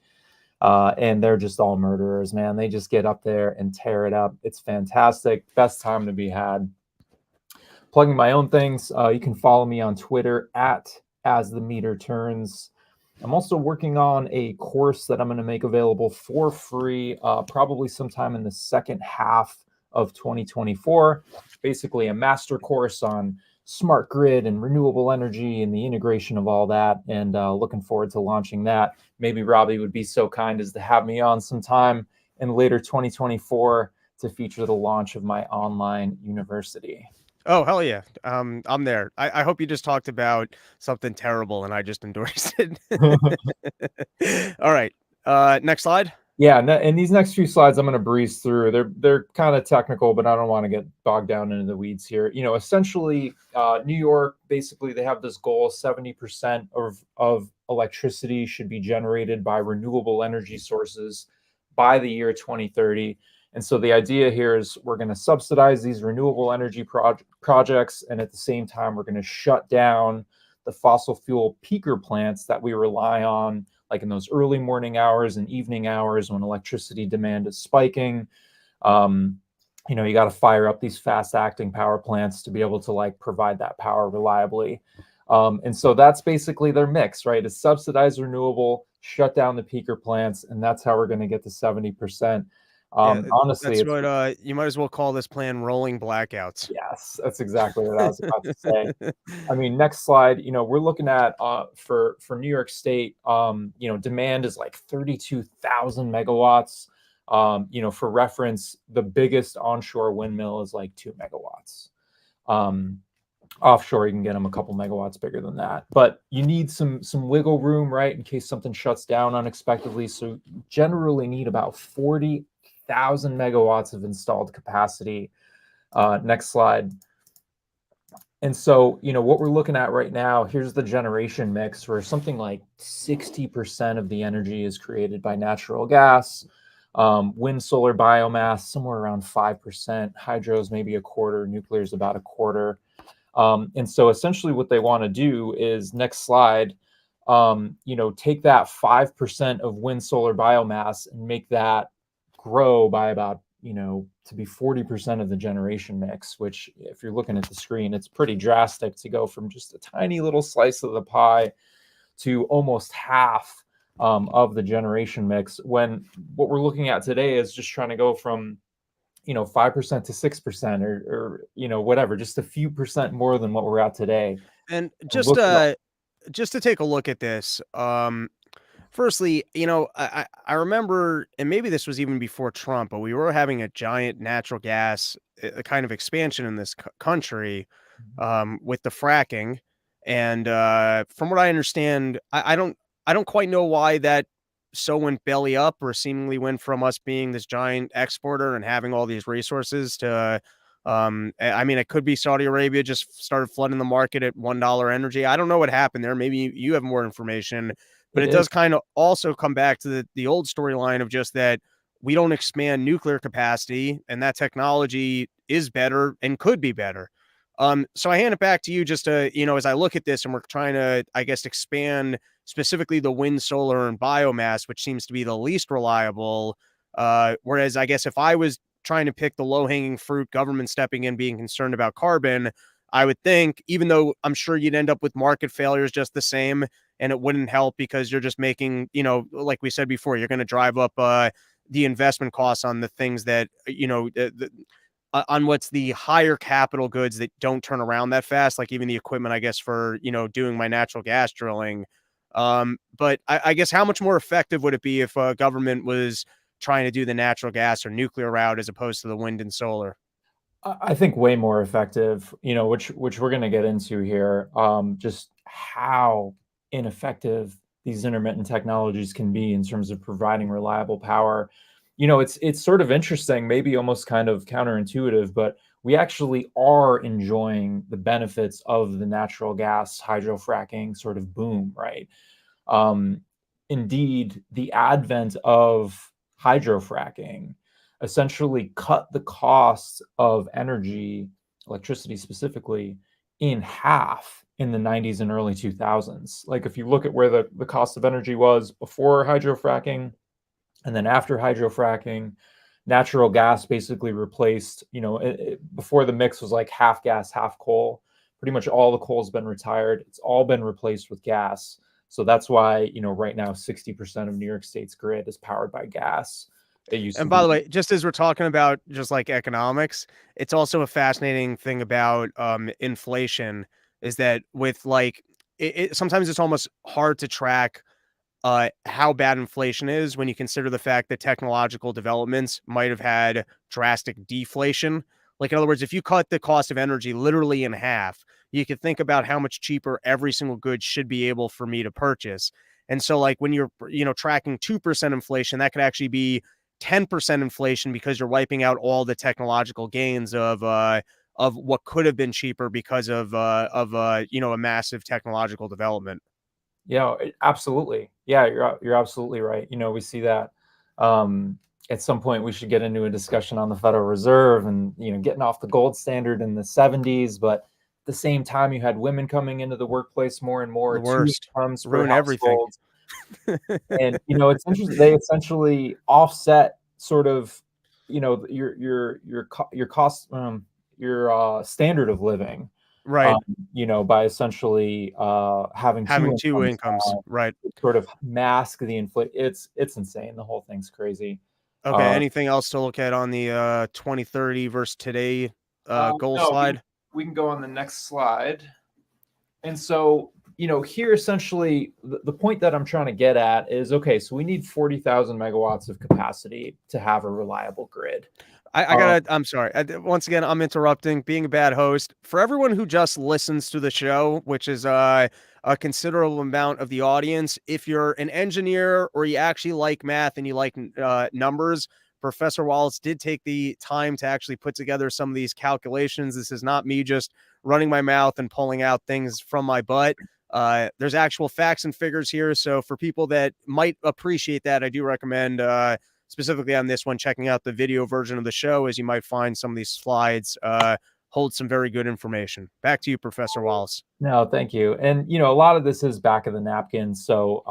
And they're just all murderers, man. They just get up there and tear it up. It's fantastic. Best time to be had. Plugging my own things, you can follow me on Twitter at As the Meter Turns. I'm also working on a course that I'm going to make available for free, probably sometime in the second half of 2024. Basically, a master course on smart grid and renewable energy and the integration of all that. And looking forward to launching that. Maybe Robbie would be so kind as to have me on sometime in later 2024 to feature the launch of my online university. Oh, hell yeah. I'm there. I hope you just talked about something terrible and I just endorsed it. All right. Next slide. Yeah, and these next few slides I'm going to breeze through. They're kind of technical, but I don't want to get bogged down into the weeds here. Essentially, New York, basically, they have this goal: 70% of electricity should be generated by renewable energy sources by the year 2030. And so the idea here is we're going to subsidize these renewable energy projects, and at the same time, we're going to shut down the fossil fuel peaker plants that we rely on, like in those early morning hours and evening hours when electricity demand is spiking. You got to fire up these fast acting power plants to be able to like provide that power reliably. And so that's basically their mix, right? Is subsidize renewable, shut down the peaker plants, and that's how we're going to get to 70%. Yeah, Honestly, that's it's what you might as well call this plan rolling blackouts. yes, that's exactly what I was about to say. I mean, next slide, we're looking at for New York State, demand is like 32,000 megawatts. For reference, the biggest onshore windmill is like 2 megawatts. Offshore, you can get them a couple megawatts bigger than that, but you need some wiggle room, right, in case something shuts down unexpectedly. So you generally need about 40,000 megawatts of installed capacity. Next slide. And so, what we're looking at right now, here's the generation mix where something like 60% of the energy is created by natural gas, wind, solar, biomass, somewhere around 5%, hydro is maybe a quarter, nuclear is about a quarter. And so essentially what they want to do is, next slide, take that 5% of wind, solar, biomass and make that grow by about, to be 40% of the generation mix, which if you're looking at the screen, it's pretty drastic to go from just a tiny little slice of the pie to almost half of the generation mix, when what we're looking at today is just trying to go from 5% to 6% or whatever, just a few percent more than what we're at today. And And look at just to take a look at this, firstly, I remember, and maybe this was even before Trump, but we were having a giant natural gas kind of expansion in this country, with the fracking, and from what I understand, I don't quite know why that so went belly up, or seemingly went from us being this giant exporter and having all these resources to, I mean, it could be Saudi Arabia just started flooding the market at $1 energy. I don't know what happened there. Maybe you have more information, but it it is does kind of also come back to the old storyline of just that we don't expand nuclear capacity, and that technology is better and could be better. So I hand it back to you just to, as I look at this and we're trying to, I guess, expand specifically the wind, solar, and biomass, which seems to be the least reliable. Whereas I guess if I was trying to pick the low hanging fruit, government stepping in, being concerned about carbon, I would think, even though I'm sure you'd end up with market failures just the same, and it wouldn't help because you're just making, like we said before, you're going to drive up the investment costs on the things that, on what's the higher capital goods that don't turn around that fast, like even the equipment, I guess, for, doing my natural gas drilling. But I guess how much more effective would it be if a government was trying to do the natural gas or nuclear route as opposed to the wind and solar? I think way more effective, which we're going to get into here. Just how ineffective these intermittent technologies can be in terms of providing reliable power. It's sort of interesting, maybe almost kind of counterintuitive, but we actually are enjoying the benefits of the natural gas hydro fracking sort of boom, right? Um, Indeed, the advent of hydrofracking essentially cut the cost of energy, electricity specifically, in half in the 90s and early 2000s. Like if you look at where the cost of energy was before hydrofracking and then after hydrofracking, natural gas basically replaced, before the mix was like half gas, half coal. Pretty much all the coal's been retired. It's all been replaced with gas. So that's why, right now, 60% of New York State's grid is powered by gas. It used to And by be. the way, just as we're talking about just like economics, it's also a fascinating thing about inflation is that with like sometimes it's almost hard to track how bad inflation is when you consider the fact that technological developments might have had drastic deflation. Like, in other words, if you cut the cost of energy literally in half, you could think about how much cheaper every single good should be able for me to purchase. And so, like, when you're, tracking 2% inflation, that could actually be 10% inflation because you're wiping out all the technological gains of what could have been cheaper because of a massive technological development. Absolutely. Yeah, you're absolutely right. We see that. At some point, we should get into a discussion on the Federal Reserve and getting off the gold standard in the 70s. But at the same time, you had women coming into the workplace more and more, The two worst. incomes per Ruin everything. household. And it's interesting. They essentially offset sort of, your cost, your standard of living, Right. um, by essentially having two Having 2 incomes incomes, right. sort of mask the inflation. It's insane. The whole thing's crazy. Okay, Uh, anything else to look at on the, 2030 versus today, goal no, slide? we can go on the next slide. And so here essentially the point that I'm trying to get at is, okay, so we need 40,000 megawatts of capacity to have a reliable grid. I'm sorry. Once again, I'm interrupting, being a bad host. For everyone who just listens to the show, which is a considerable amount of the audience, if you're an engineer or you actually like math and you like numbers, Professor Wallace did take the time to actually put together some of these calculations. This is not me just running my mouth and pulling out things from my butt. There's actual facts and figures here. So for people that might appreciate that, I do recommend specifically on this one, checking out the video version of the show, as you might find some of these slides hold some very good information. Back to you, Professor Wallace. No, thank you. And, a lot of this is back of the napkin. So,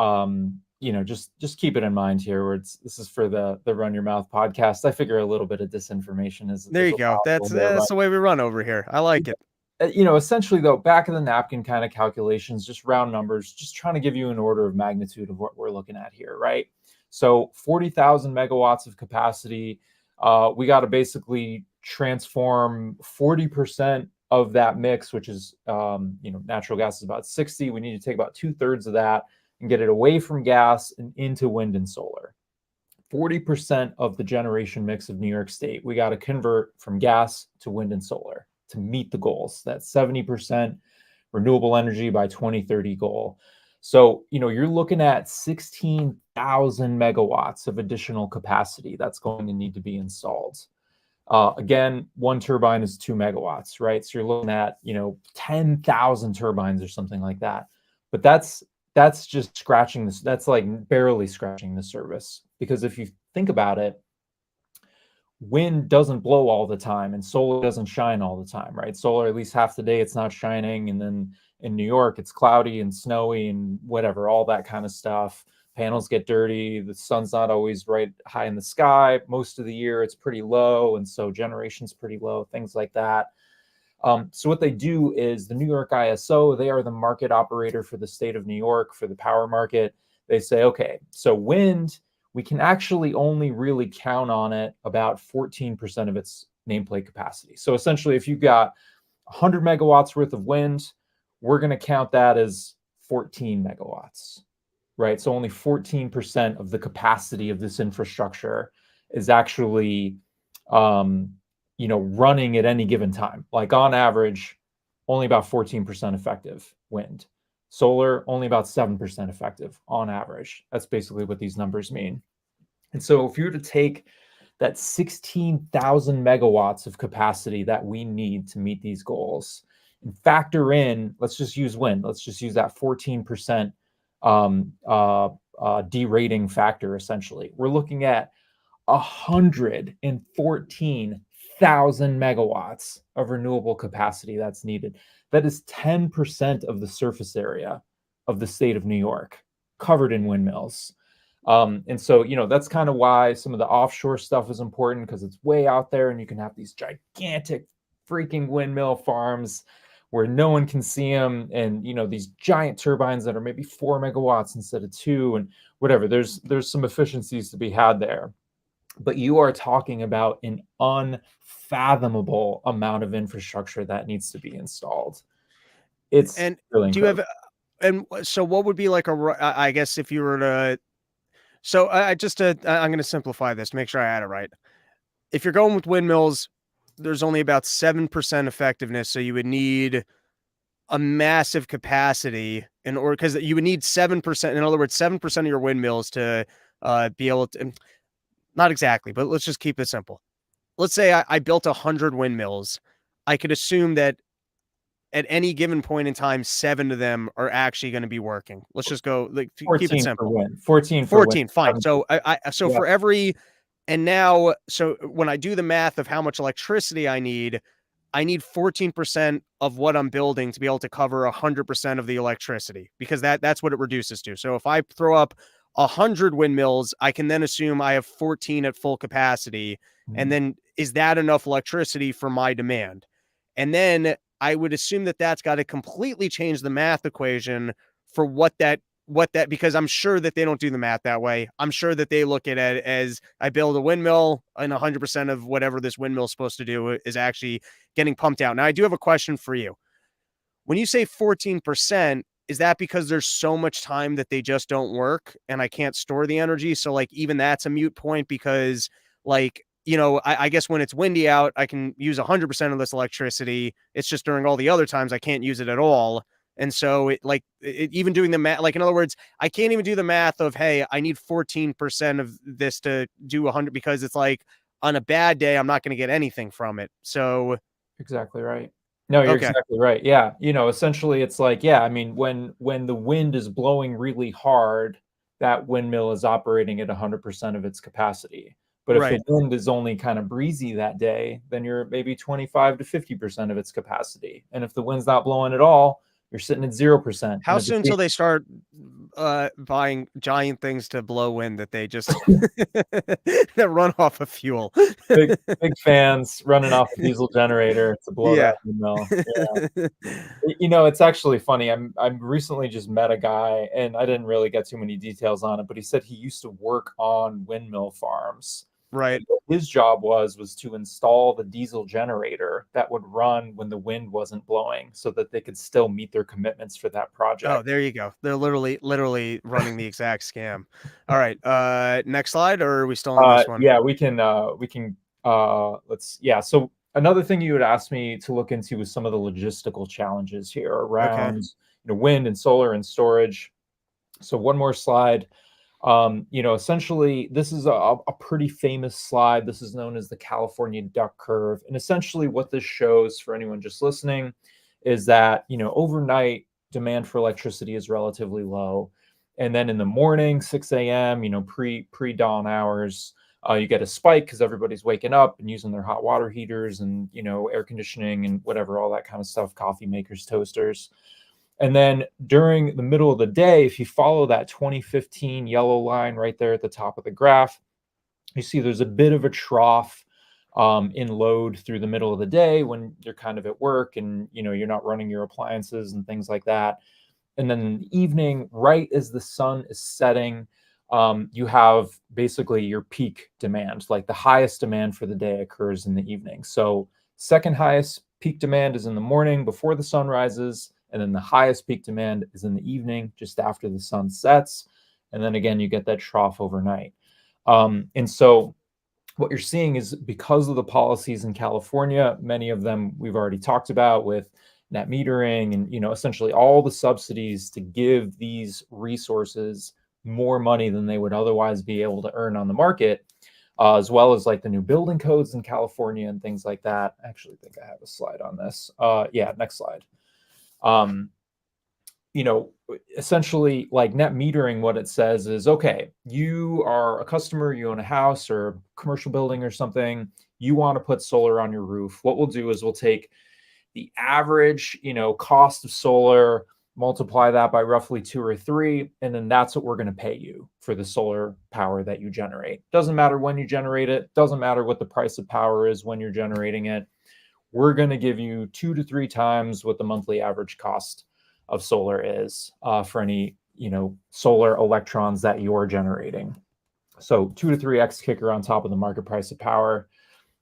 just keep it in mind here where this is for the Run Your Mouth podcast. I figure a little bit of disinformation is there you go. That's the way we run over here. I like it. Essentially though, back of the napkin kind of calculations, just round numbers, just trying to give you an order of magnitude of what we're looking at here, right? So 40,000 megawatts of capacity, we got to basically transform 40% of that mix, which is, natural gas is about 60. We need to take about 2/3 of that and get it away from gas and into wind and solar. 40% of the generation mix of New York State, we got to convert from gas to wind and solar to meet the goals. That's 70% renewable energy by 2030 goal. So, you're looking at 16,000 megawatts of additional capacity that's going to need to be installed. Again, one turbine is 2 megawatts, right? So you're looking at, 10,000 turbines or something like that. But that's just scratching this. That's like barely scratching the surface. Because if you think about it, wind doesn't blow all the time and solar doesn't shine all the time, right? Solar, at least half the day, it's not shining. And then in New York, it's cloudy and snowy and whatever, all that kind of stuff. Panels get dirty. The sun's not always right high in the sky. Most of the year, it's pretty low. And so generation's pretty low, things like that. So what they do is the New York ISO, they are the market operator for the state of New York for the power market. They say, okay, so wind, we can actually only really count on it about 14% of its nameplate capacity. So essentially, if you've got 100 megawatts worth of wind, we're going to count that as 14 megawatts, right? So only 14% of the capacity of this infrastructure is actually, running at any given time. Like on average, only about 14% effective wind. Solar, only about 7% effective on average. That's basically what these numbers mean. And so if you were to take that 16,000 megawatts of capacity that we need to meet these goals and factor in, let's just use wind. Let's just use that 14% derating factor, essentially. We're looking at 114,000 megawatts of renewable capacity that's needed. That is 10% of the surface area of the state of New York covered in windmills. And so, that's kind of why some of the offshore stuff is important, because it's way out there and you can have these gigantic freaking windmill farms where no one can see them. And, these giant turbines that are maybe 4 megawatts instead of 2 and whatever. There's some efficiencies to be had there. But you are talking about an unfathomable amount of infrastructure that needs to be installed. It's and really do you have and so what would be like I guess if you were to so I'm going to simplify this to make sure I had it right. If you're going with windmills, there's only about 7% effectiveness, so you would need a massive capacity in order, because you would need 7%. In other words, 7% of your windmills to be able to. Not exactly, but let's just keep it simple. Let's say I built 100 windmills. I could assume that at any given point in time, 7 of them are actually going to be working. Let's just go keep it simple. 14 fine. So for every, and now, so when I do the math of how much electricity I need 14% of what I'm building to be able to cover 100% of the electricity, because that's what it reduces to. So if I throw up 100 windmills, I can then assume I have 14 at full capacity. Mm-hmm. And then is that enough electricity for my demand? And then I would assume that that's got to completely change the math equation for what that, because I'm sure that they don't do the math that way. I'm sure that they look at it as I build a windmill and 100% of whatever this windmill is supposed to do is actually getting pumped out. Now, I do have a question for you. When you say 14%, is that because there's so much time that they just don't work and I can't store the energy? So like even that's a mute point because like, I guess when it's windy out, I can use 100% of this electricity. It's just during all the other times I can't use it at all. And so even doing the math, like in other words, I can't even do the math of, hey, I need 14% of this to do 100 because it's like on a bad day, I'm not going to get anything from it. So, Exactly right. No, you're okay. exactly right. Yeah, essentially it's like, yeah, I mean, when the wind is blowing really hard, that windmill is operating at 100% of its capacity. But if the Right. wind is only kind of breezy that day, then you're maybe 25 to 50% of its capacity. And if the wind's not blowing at all, you're sitting at 0%. And How if it's soon till they start buying giant things to blow wind that they just that run off of fuel? big fans running off a diesel generator to blow that Yeah. windmill. It's actually funny. I recently just met a guy, and I didn't really get too many details on it, but he said he used to work on windmill farms. Right. And what his job was to install the diesel generator that would run when the wind wasn't blowing, so that they could still meet their commitments for that Oh, project. there you go. They're literally running the exact scam. All right. Next slide, or are we still on this one? Yeah, let's yeah. So another thing you had asked me to look into was some of the logistical challenges here Okay. around wind and solar and storage. So one more slide. Essentially, this is a pretty famous slide. This is known as the California duck curve. And essentially, what this shows for anyone just listening is that, overnight demand for electricity is relatively low. And then in the morning, 6 a.m., pre-dawn hours, you get a spike because everybody's waking up and using their hot water heaters and, air conditioning and whatever, all that kind of stuff, coffee makers, toasters. And then during the middle of the day, if you follow that 2015 yellow line right there at the top of the graph, you see there's a bit of a trough in load through the middle of the day when you're kind of at work and you're not running your appliances and things like that. And then in the evening, right as the sun is setting, you have basically your peak demand. Like the highest demand for the day occurs in the evening. So second highest peak demand is in the morning before the sun rises. And then the highest peak demand is in the evening, just after the sun sets. And then again, you get that trough overnight. And so what you're seeing is because of the policies in California, many of them we've already talked about with net metering and essentially all the subsidies to give these resources more money than they would otherwise be able to earn on the market, as well as like the new building codes in California and things like that. I actually think I have a slide on this. Yeah, next slide. um, essentially like net metering, what it says is, okay, you are a customer, you own a house or a commercial building or something, you want to put solar on your roof. What we'll do is we'll take the average, cost of solar, multiply that by roughly 2 or 3, and then that's what we're going to pay you for the solar power that you generate. Doesn't matter when you generate it, doesn't matter what the price of power is when you're generating it. We're going to give you 2 to 3 times what the monthly average cost of solar is for any solar electrons that you're generating. So 2 to 3x kicker on top of the market price of power.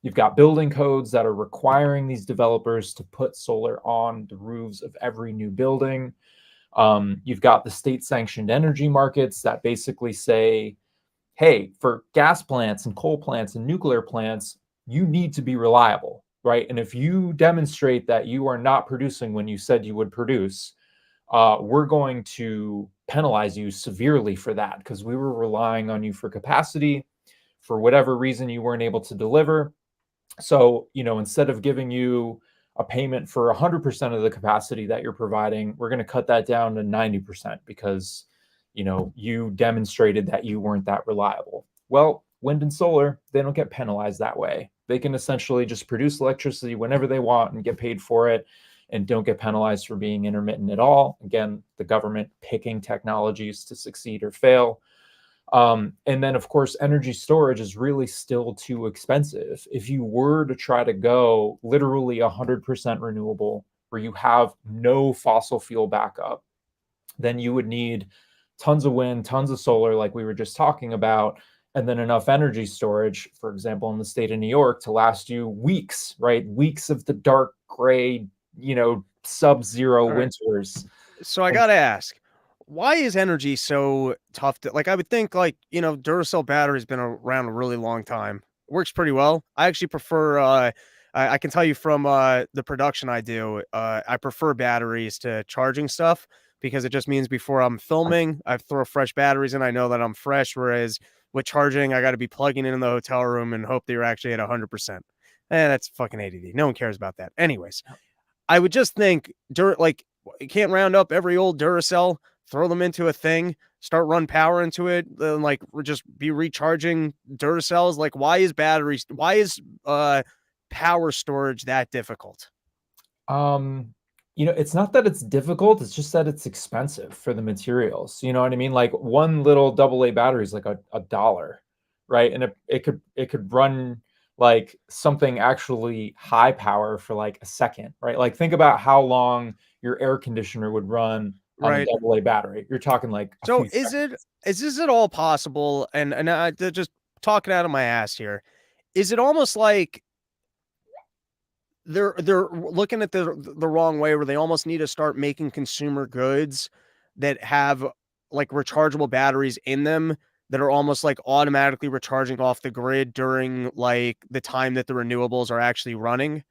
You've got building codes that are requiring these developers to put solar on the roofs of every new building. You've got the state sanctioned energy markets that basically say, hey, for gas plants and coal plants and nuclear plants, you need to be reliable, right? And if you demonstrate that you are not producing when you said you would produce, we're going to penalize you severely for that because we were relying on you for capacity. For whatever reason, you weren't able to deliver. So, instead of giving you a payment for 100% of the capacity that you're providing, we're going to cut that down to 90% because, you demonstrated that you weren't that reliable. Well, wind and solar, they don't get penalized that way. They can essentially just produce electricity whenever they want and get paid for it and don't get penalized for being intermittent at all. Again, the government picking technologies to succeed or fail. And then, of course, energy storage is really still too expensive. If you were to try to go literally 100% renewable, where you have no fossil fuel backup, then you would need tons of wind, tons of solar, like we were just talking about, and then enough energy storage, for example, in the state of New York, to last you weeks, right? Weeks of the dark gray, sub-zero All right. winters. So I And gotta ask, why is energy so tough to like? I would think like Duracell battery's been around a really long time. Works pretty well. I actually prefer. I can tell you from the production I do. I prefer batteries to charging stuff because it just means before I'm filming, I throw fresh batteries in. I know that I'm fresh. Whereas with charging, I got to be plugging in the hotel room and hope that you're actually at 100%. That's fucking ADD. No one cares about that. Anyways, I would just think, like, you can't round up every old Duracell, throw them into a thing, start run power into it, then like just be recharging Duracells. Like, why is power storage that difficult? Um, it's not that it's difficult, it's just that it's expensive for the materials. You know what I mean? Like one little AA battery is like a dollar, right? And it could run like something actually high power for like a second, right? Like think about how long your air conditioner would run on a Right. AA battery. You're talking like a So few seconds. is this at all possible? And just talking out of my ass here. Is it almost like they're looking at the wrong way where they almost need to start making consumer goods that have like rechargeable batteries in them that are almost like automatically recharging off the grid during like the time that the renewables are actually running.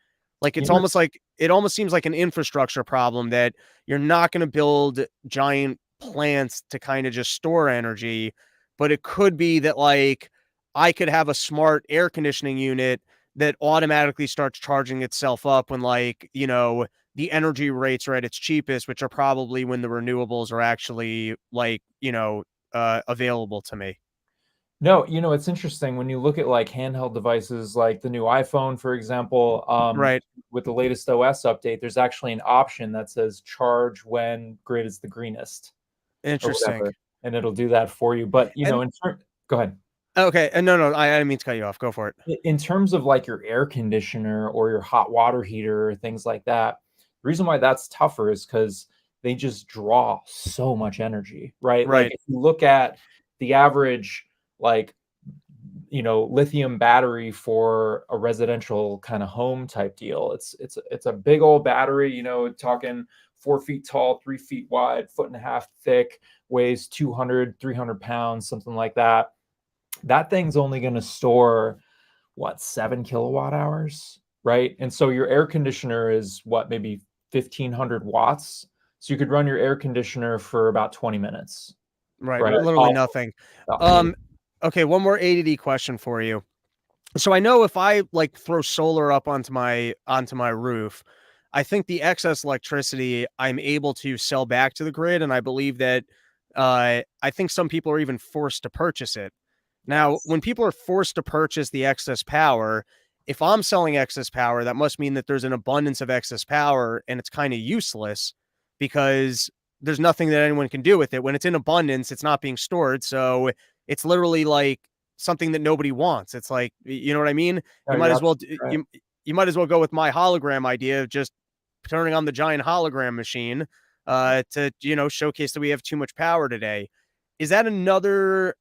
Like You it's know, almost like it almost seems like an infrastructure problem that you're not going to build giant plants to kind of just store energy, but it could be that like I could have a smart air conditioning unit that automatically starts charging itself up when the energy rates are at its cheapest, which are probably when the renewables are actually available to me. No, it's interesting when you look at like handheld devices like the new iPhone, for example, Right. with the latest OS update, there's actually an option that says charge when grid is the greenest or Interesting. whatever, and it'll do that for you. But And go ahead. okay, and no, I didn't mean to cut you off. Go for it. In terms of like your air conditioner or your hot water heater or things like that, the reason why that's tougher is because they just draw so much energy, right? Like Right. if you look at the average, like lithium battery for a residential kind of home type deal. It's a big old battery, talking 4 feet tall, 3 feet wide, foot and a half thick, weighs 200, 300 pounds, something like that. That thing's only going to store what, 7 kilowatt hours, right? And so your air conditioner is what, maybe 1500 watts. So you could run your air conditioner for about 20 minutes, Right. right? Literally Off, nothing. yeah. Um, okay, one more ADD question for you. So I know if I like throw solar up onto my roof, I think the excess electricity I'm able to sell back to the grid, and I believe that I think some people are even forced to purchase it. Now, Yes. when people are forced to purchase the excess power, if I'm selling excess power, that must mean that there's an abundance of excess power and it's kind of useless because there's nothing that anyone can do with it. When it's in abundance, it's not being stored. So it's literally like something that nobody wants. It's like, you know what I mean? No, You might you're as well absolutely right. you might as well go with my hologram idea of just turning on the giant hologram machine to showcase that we have too much power today. Is that another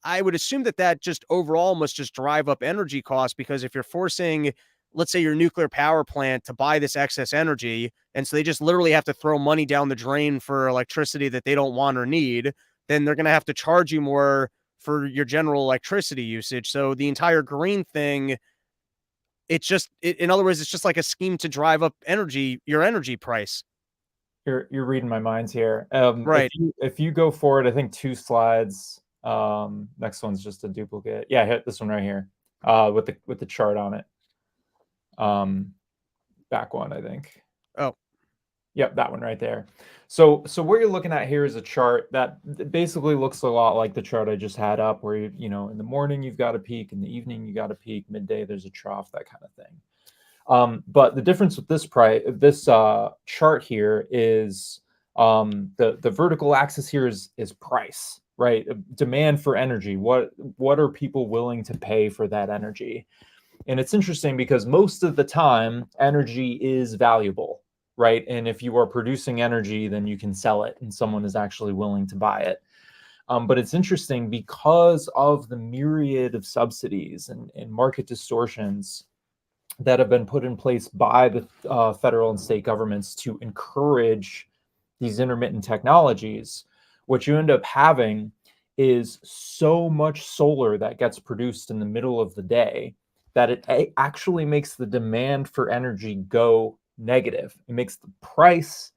I would assume that that just overall must just drive up energy costs because if you're forcing, let's say, your nuclear power plant to buy this excess energy, and so they just literally have to throw money down the drain for electricity that they don't want or need, then they're going to have to charge you more for your general electricity usage. So the entire green thing, in other words, it's just like a scheme to drive up your energy price. You're reading my minds here. If Right. you go forward, I think 2 slides. Next one's just a duplicate. Yeah, hit this one right here. With the chart on it. Back one, I think. Oh, Yep, that one right there. So what you're looking at here is a chart that basically looks a lot like the chart I just had up, where in the morning you've got a peak, in the evening you got a peak, midday there's a trough, that kind of thing. But the difference with this chart here is the vertical axis here is price, right? Demand for energy. What are people willing to pay for that energy? And it's interesting because most of the time, energy is valuable, right? And if you are producing energy, then you can sell it, and someone is actually willing to buy it. But it's interesting because of the myriad of subsidies and market distortions that have been put in place by the federal and state governments to encourage these intermittent technologies, what you end up having is so much solar that gets produced in the middle of the day that it actually makes the demand for energy go negative. It makes the price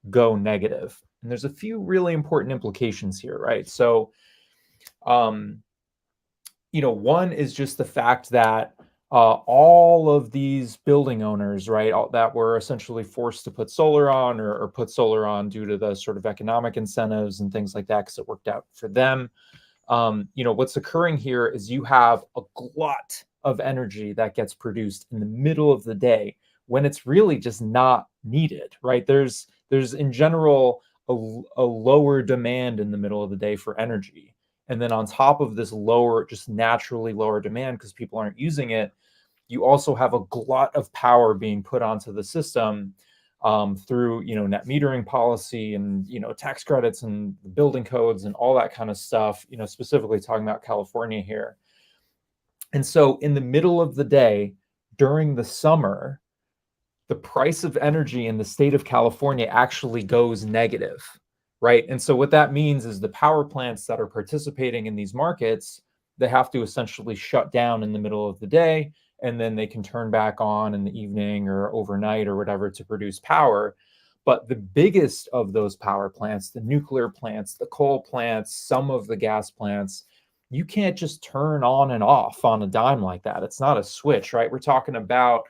go negative. And there's a few really important implications here, right? So, um, one is just the fact that all of these building owners, right, that were essentially forced to put solar on or put solar on due to the sort of economic incentives and things like that, because it worked out for them. What's occurring here is you have a glut of energy that gets produced in the middle of the day when it's really just not needed, right? There's in general a lower demand in the middle of the day for energy. And then on top of this lower, just naturally lower demand because people aren't using it, you also have a glut of power being put onto the system through net metering policy and tax credits and building codes and all that kind of stuff. Specifically talking about California here. And so in the middle of the day during the summer, the price of energy in the state of California actually goes negative, right? And so what that means is the power plants that are participating in these markets, they have to essentially shut down in the middle of the day, and then they can turn back on in the evening or overnight or whatever to produce power. But the biggest of those power plants, the nuclear plants, the coal plants, some of the gas plants, you can't just turn on and off on a dime like that. It's not a switch, right? We're talking about,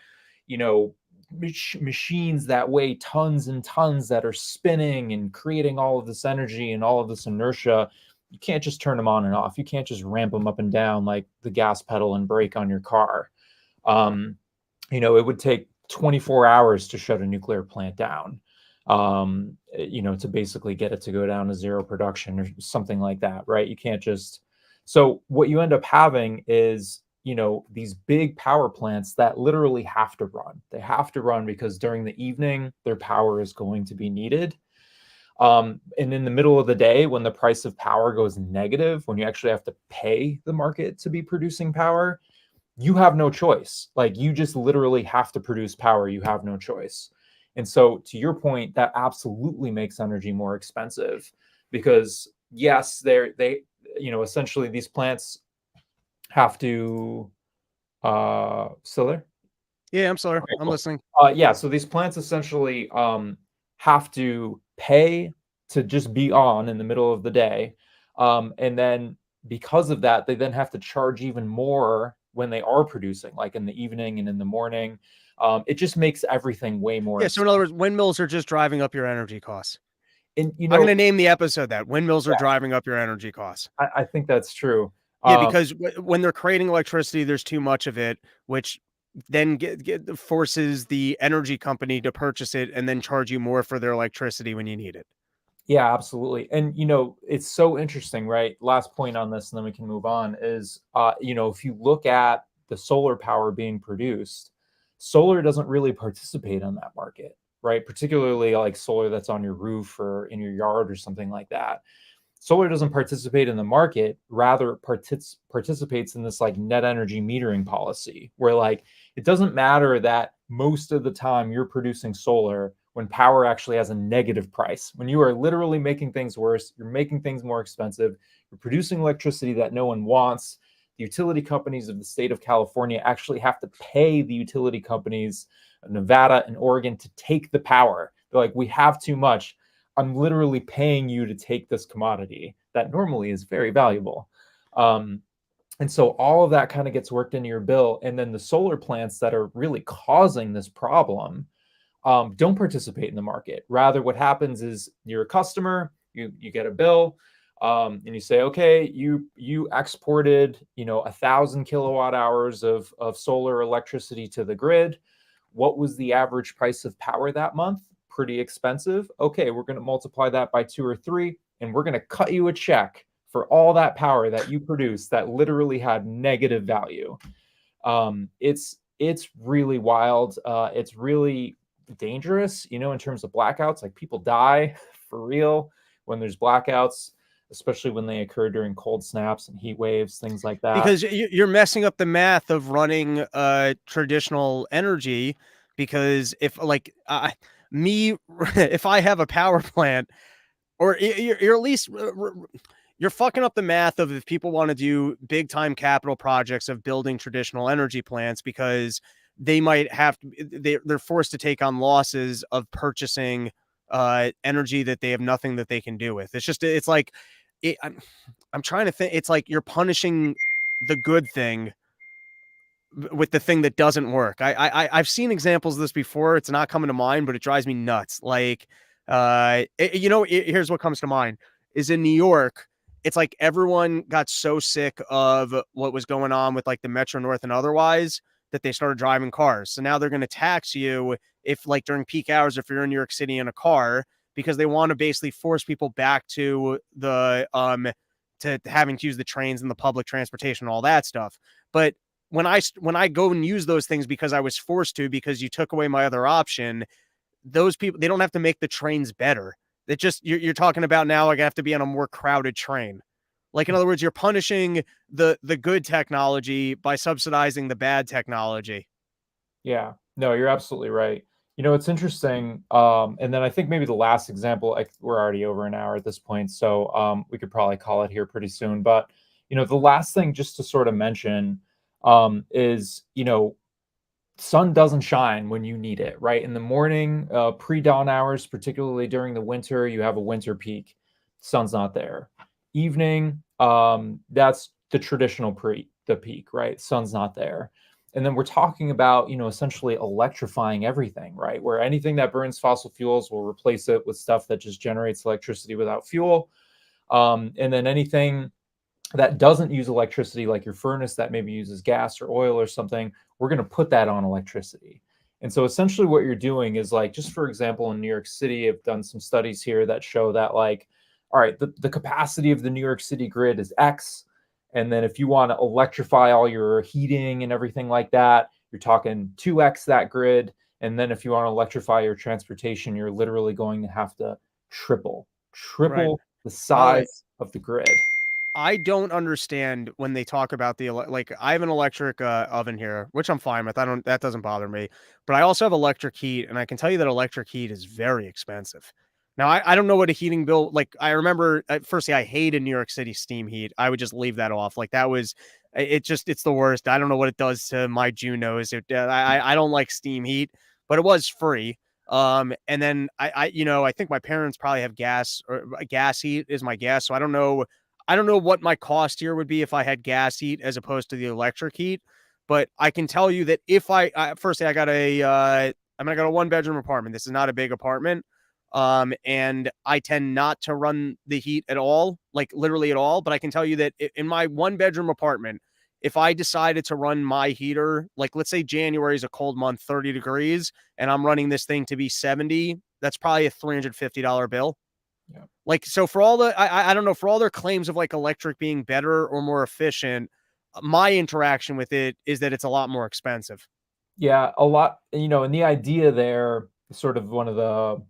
machines that weigh tons and tons that are spinning and creating all of this energy and all of this inertia. You can't just turn them on and off. You can't just ramp them up and down like the gas pedal and brake on your car. It would take 24 hours to shut a nuclear plant down, to basically get it to go down to zero production or something like that, right? You can't just. So what you end up having is these big power plants that literally have to run. They have to run because during the evening, their power is going to be needed. And in the middle of the day, when the price of power goes negative, when you actually have to pay the market to be producing power, you have no choice. Like, you just literally have to produce power. You have no choice. And so to your point, that absolutely makes energy more expensive because yes, they essentially these plants have to still there? Yeah, I'm sorry. Okay, I'm cool. listening. So these plants essentially have to pay to just be on in the middle of the day. And then because of that, they then have to charge even more when they are producing, like in the evening and in the morning. It just makes everything way more Yeah, so in expensive. other words, windmills are just driving up your energy costs. And I'm going to name the episode that windmills are driving up your energy costs. I think that's true. Yeah, because when they're creating electricity, there's too much of it, which then forces the energy company to purchase it and then charge you more for their electricity when you need it. Yeah, absolutely. And it's so interesting, right? Last point on this, and then we can move on, is if you look at the solar power being produced, solar doesn't really participate on that market, right? Particularly like solar that's on your roof or in your yard or something like that. Solar doesn't participate in the market, rather participates in this like net energy metering policy where like it doesn't matter that most of the time you're producing solar when power actually has a negative price. When you are literally making things worse, you're making things more expensive, you're producing electricity that no one wants. The utility companies of the state of California actually have to pay the utility companies of Nevada and Oregon to take the power. They're like, we have too much. I'm literally paying you to take this commodity that normally is very valuable. And so all of that kind of gets worked into your bill. And then the solar plants that are really causing this problem don't participate in the market. Rather, what happens is you're a customer, you get a bill, and you say, okay, you exported 1,000 kilowatt hours of solar electricity to the grid. What was the average price of power that month? Pretty expensive. Okay, we're going to multiply that by 2 or 3, and we're going to cut you a check for all that power that you produced that literally had negative value. It's really wild. It's really dangerous, in terms of blackouts. Like, people die for real when there's blackouts, especially when they occur during cold snaps and heat waves, things like that. Because you're messing up the math of running traditional energy. Because if me, if I have a power plant, or you're at least you're fucking up the math of if people want to do big time capital projects of building traditional energy plants, because they might have to, they're forced to take on losses of purchasing energy that they have nothing that they can do with. It's like I'm trying to think. It's like you're punishing the good thing with the thing that doesn't work. I've seen examples of this before. It's not coming to mind, but it drives me nuts. Like, here's what comes to mind is in New York. It's like everyone got so sick of what was going on with like the Metro North and otherwise that they started driving cars. So now they're going to tax you if like during peak hours, if you're in New York City in a car, because they want to basically force people back to the to having to use the trains and the public transportation and all that stuff. But when I go and use those things because I was forced to, because you took away my other option, those people, they don't have to make the trains better. It just you're talking about now like I have to be on a more crowded train. Like in other words, you're punishing the good technology by subsidizing the bad technology. Yeah, no, you're absolutely right. It's interesting. And then I think maybe the last example, like we're already over an hour at this point, so we could probably call it here pretty soon. But the last thing just to sort of mention is sun doesn't shine when you need it, right? In the morning, pre-dawn hours, particularly during the winter, you have a winter peak. Sun's not there. Evening, that's the traditional the peak, right? Sun's not there. And then we're talking about, essentially electrifying everything, right? Where anything that burns fossil fuels will replace it with stuff that just generates electricity without fuel. And then anything that doesn't use electricity, like your furnace that maybe uses gas or oil or something, we're going to put that on electricity. And so essentially what you're doing is like, just for example, in New York City, I've done some studies here that show that like, all right, the capacity of the New York City grid is X. And then if you want to electrify all your heating and everything like that, you're talking 2X that grid. And then if you want to electrify your transportation, you're literally going to have to triple Right. the By the way, size of the grid. I don't understand when they talk about like I have an electric oven here, which I'm fine with. That doesn't bother me. But I also have electric heat, and I can tell you that electric heat is very expensive. Now I don't know what a heating bill like. I remember firstly I hated New York City steam heat. I would just leave that off. Like that was it's the worst. I don't know what it does to my Junos. I don't like steam heat, but it was free. And then I think my parents probably have gas, or gas heat is my gas. So I don't know what my cost here would be if I had gas heat as opposed to the electric heat, but I can tell you that if firstly I got I got a 1 bedroom apartment. This is not a big apartment. And I tend not to run the heat at all, like literally at all. But I can tell you that in my 1 bedroom apartment, if I decided to run my heater, like let's say January is a cold month, 30 degrees, and I'm running this thing to be 70, that's probably a $350 bill. Yeah. Like, so for all the, I don't know, for all their claims of like electric being better or more efficient, my interaction with it is that it's a lot more expensive. Yeah, a lot, and the idea there, sort of one of the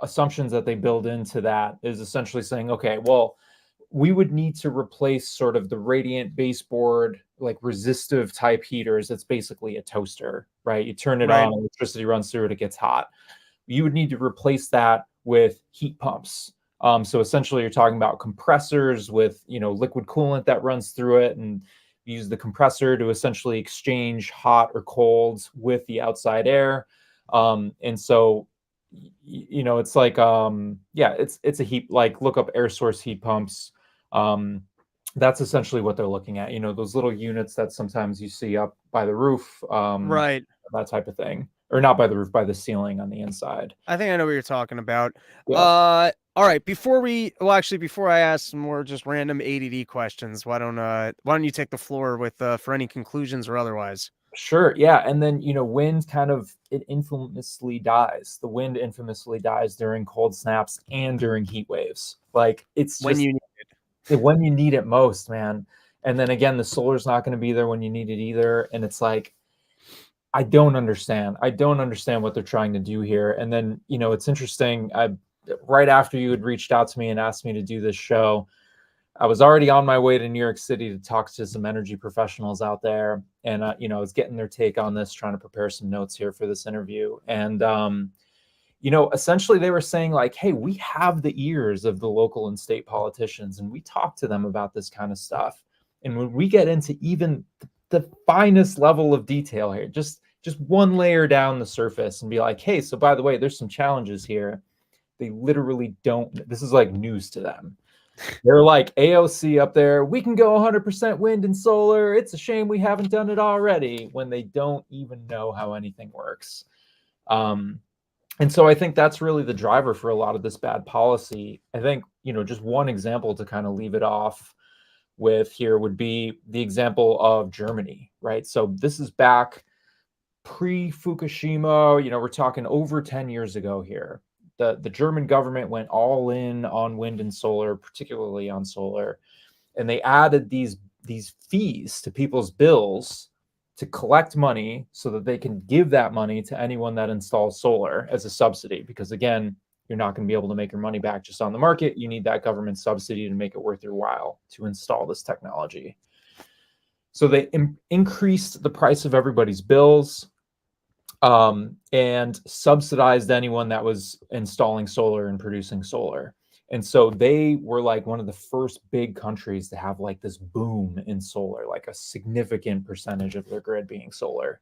assumptions that they build into that is essentially saying, okay, well, we would need to replace sort of the radiant baseboard, like resistive type heaters. It's basically a toaster, right? You turn it Right. on, electricity runs through it, it gets hot. You would need to replace that with heat pumps. So essentially, you're talking about compressors with liquid coolant that runs through it, and use the compressor to essentially exchange hot or cold with the outside air. And so, it's like yeah, it's a heat, like look up air source heat pumps. That's essentially what they're looking at. Those little units that sometimes you see up by the roof, Right. that type of thing, or not by the roof, by the ceiling on the inside. I think I know what you're talking about. Yeah. All right. Before I ask some more just random ADD questions, why don't you take the floor with for any conclusions or otherwise? Sure. Yeah. And then, wind kind of, it infamously dies. The wind infamously dies during cold snaps and during heat waves. Like it's When just you when you need it most, man. And then again, the solar's not going to be there when you need it either. And it's like, I don't understand. I don't understand what they're trying to do here. And then, it's interesting. Right after you had reached out to me and asked me to do this show, I was already on my way to New York City to talk to some energy professionals out there, and I was getting their take on this, trying to prepare some notes here for this interview. And essentially they were saying like, hey, we have the ears of the local and state politicians, and we talk to them about this kind of stuff. And when we get into even the finest level of detail here, just one layer down the surface, and be like, hey, so by the way, there's some challenges here. They literally don't. This is like news to them. They're like, AOC up there, we can go 100% wind and solar. It's a shame we haven't done it already, when they don't even know how anything works. And so I think that's really the driver for a lot of this bad policy. I think, just one example to kind of leave it off with here would be the example of Germany, right? So this is back pre-Fukushima, we're talking over 10 years ago here. The German government went all in on wind and solar, particularly on solar, and they added these fees to people's bills to collect money so that they can give that money to anyone that installs solar as a subsidy. Because again, you're not going to be able to make your money back just on the market. You need that government subsidy to make it worth your while to install this technology. So they increased the price of everybody's bills, and subsidized anyone that was installing solar and producing solar. And so they were like one of the first big countries to have like this boom in solar, like a significant percentage of their grid being solar.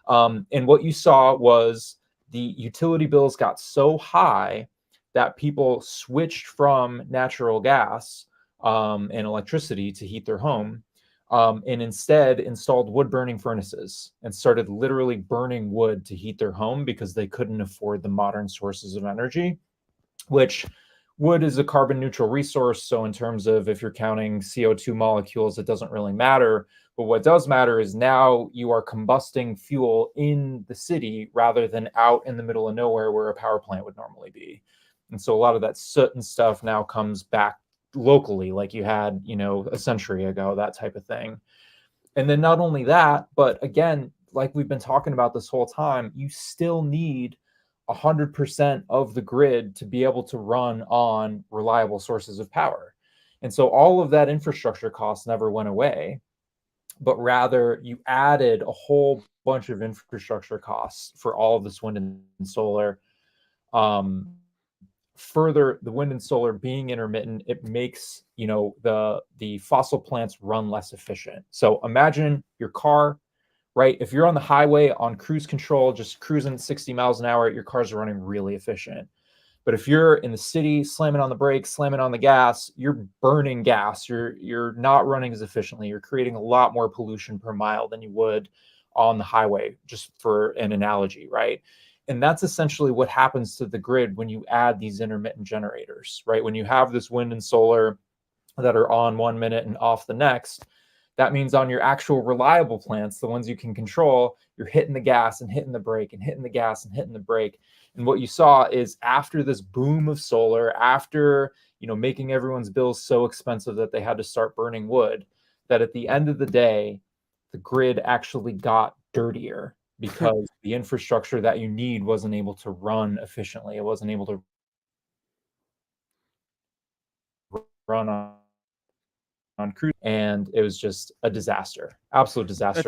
And what you saw was the utility bills got so high that people switched from natural gas and electricity to heat their home, and instead installed wood burning furnaces and started literally burning wood to heat their home because they couldn't afford the modern sources of energy, which wood is a carbon neutral resource. So in terms of if you're counting CO2 molecules, it doesn't really matter. But what does matter is now you are combusting fuel in the city rather than out in the middle of nowhere where a power plant would normally be. And so a lot of that soot and stuff now comes back locally, like you had, a century ago, that type of thing. And then not only that, but again, like we've been talking about this whole time, you still need 100% of the grid to be able to run on reliable sources of power. And so all of that infrastructure costs never went away, but rather you added a whole bunch of infrastructure costs for all of this wind and solar. Further, the wind and solar being intermittent, it makes the fossil plants run less efficient. So imagine your car, right? If you're on the highway on cruise control, just cruising 60 miles an hour, your car's running really efficient. But if you're in the city, slamming on the brakes, slamming on the gas, you're burning gas. You're not running as efficiently. You're creating a lot more pollution per mile than you would on the highway, just for an analogy, right? And that's essentially what happens to the grid when you add these intermittent generators, right? When you have this wind and solar that are on 1 minute and off the next, that means on your actual reliable plants, the ones you can control, you're hitting the gas and hitting the brake and hitting the gas and hitting the brake. And what you saw is after this boom of solar, after making everyone's bills so expensive that they had to start burning wood, that at the end of the day, the grid actually got dirtier because the infrastructure that you need wasn't able to run efficiently. It wasn't able to run on cruise, and it was just a disaster, absolute disaster.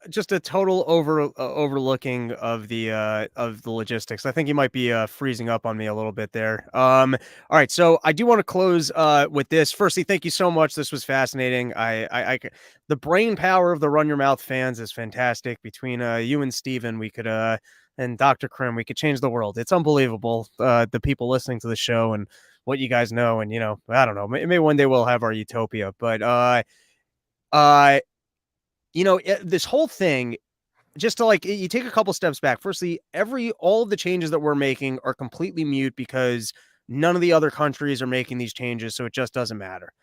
Just a total overlooking of the logistics. I think you might be freezing up on me a little bit there. All right, so I do want to close with this. Firstly, thank you so much. This was fascinating. The brain power of the Run Your Mouth fans is fantastic. Between you and Steven, we could and Dr. Krim, we could change the world. It's unbelievable. The people listening to the show and what you guys know, and I don't know, maybe one day we'll have our utopia, but this whole thing, just to you take a couple steps back. Firstly, all of the changes that we're making are completely mute because none of the other countries are making these changes, so it just doesn't matter.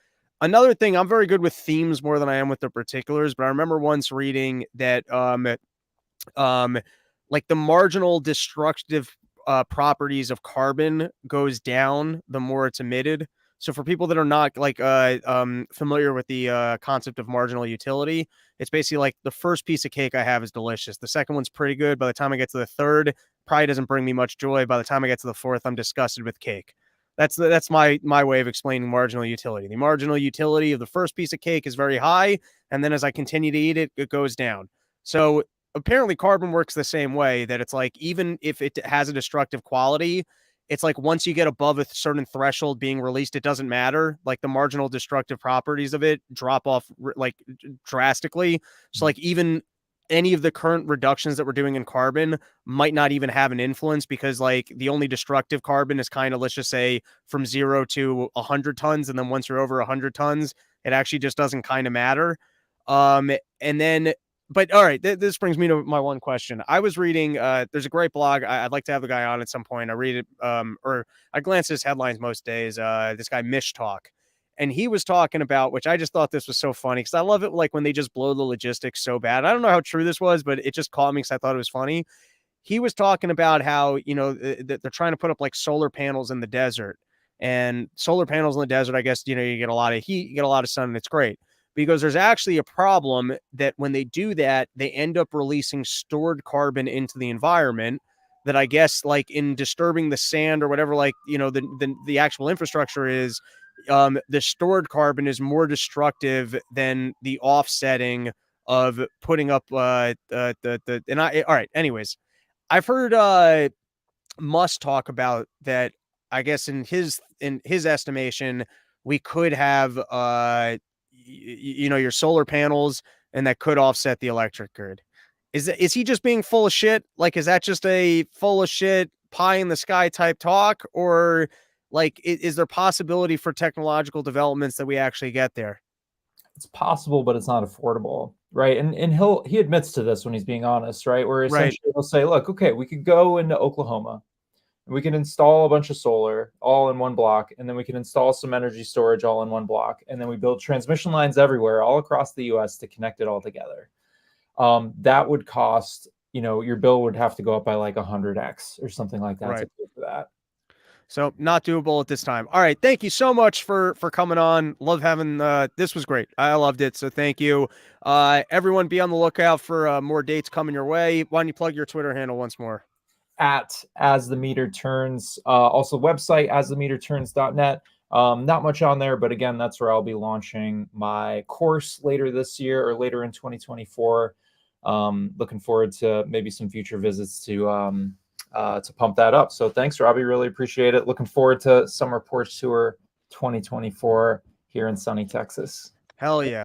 Another thing, I'm very good with themes more than I am with the particulars, but I remember once reading that like the marginal destructive properties of carbon goes down the more it's emitted. So for people that are not familiar with the concept of marginal utility, it's basically like the first piece of cake I have is delicious. The second one's pretty good. By the time I get to the third, probably doesn't bring me much joy. By the time I get to the fourth, I'm disgusted with cake. That's my way of explaining marginal utility. The marginal utility of the first piece of cake is very high, and then as I continue to eat it, it goes down. So apparently carbon works the same way, that it's like, even if it has a destructive quality, it's like once you get above a certain threshold being released, it doesn't matter. Like the marginal destructive properties of it drop off like drastically. So like even any of the current reductions that we're doing in carbon might not even have an influence, because like the only destructive carbon is kind of, let's just say, from 0 to 100 tons. And then once you're over 100 tons, it actually just doesn't kind of matter. And then, but all right, this brings me to my one question. I was reading, there's a great blog. I'd like to have the guy on at some point. I read it, or I glance at his headlines most days. This guy, Mish Talk. And he was talking about, which I just thought this was so funny, because I love it like when they just blow the logistics so bad. I don't know how true this was, but it just caught me because I thought it was funny. He was talking about how, you know, they're trying to put up like solar panels in the desert, and solar panels in the desert, I guess, you know, you get a lot of heat, you get a lot of sun, and it's great, because there's actually a problem that when they do that, they end up releasing stored carbon into the environment that, I guess, like in disturbing the sand or whatever, like, you know, the actual infrastructure is, the stored carbon is more destructive than the offsetting of putting up and I all right, anyways, I've heard Musk talk about that. I guess in his estimation, we could have you know, your solar panels, and that could offset the electric grid. Is he just being full of shit? Like, is that just a full of shit pie in the sky type talk, or like is there possibility for technological developments that we actually get there? It's possible, but it's not affordable, right? And he admits to this when he's being honest, right? Where Right. essentially he'll say, look, okay, we could go into Oklahoma, we can install a bunch of solar all in one block, and then we can install some energy storage all in one block, and then we build transmission lines everywhere, all across the U.S. to connect it all together. That would cost, you know, your bill would have to go up by like 100x or something like that to Right. pay for that. So not doable at this time. All right. Thank you so much for coming on. Love having this was great. I loved it. So thank you. Everyone be on the lookout for more dates coming your way. Why don't you plug your Twitter handle once more? At As the Meter Turns. Also website asthemeterturns.net. Not much on there, but again, that's where I'll be launching my course later this year or later in 2024. Looking forward to maybe some future visits to pump that up. So thanks, Robbie. Really appreciate it. Looking forward to Summer Porch Tour 2024 here in sunny Texas. Hell yeah.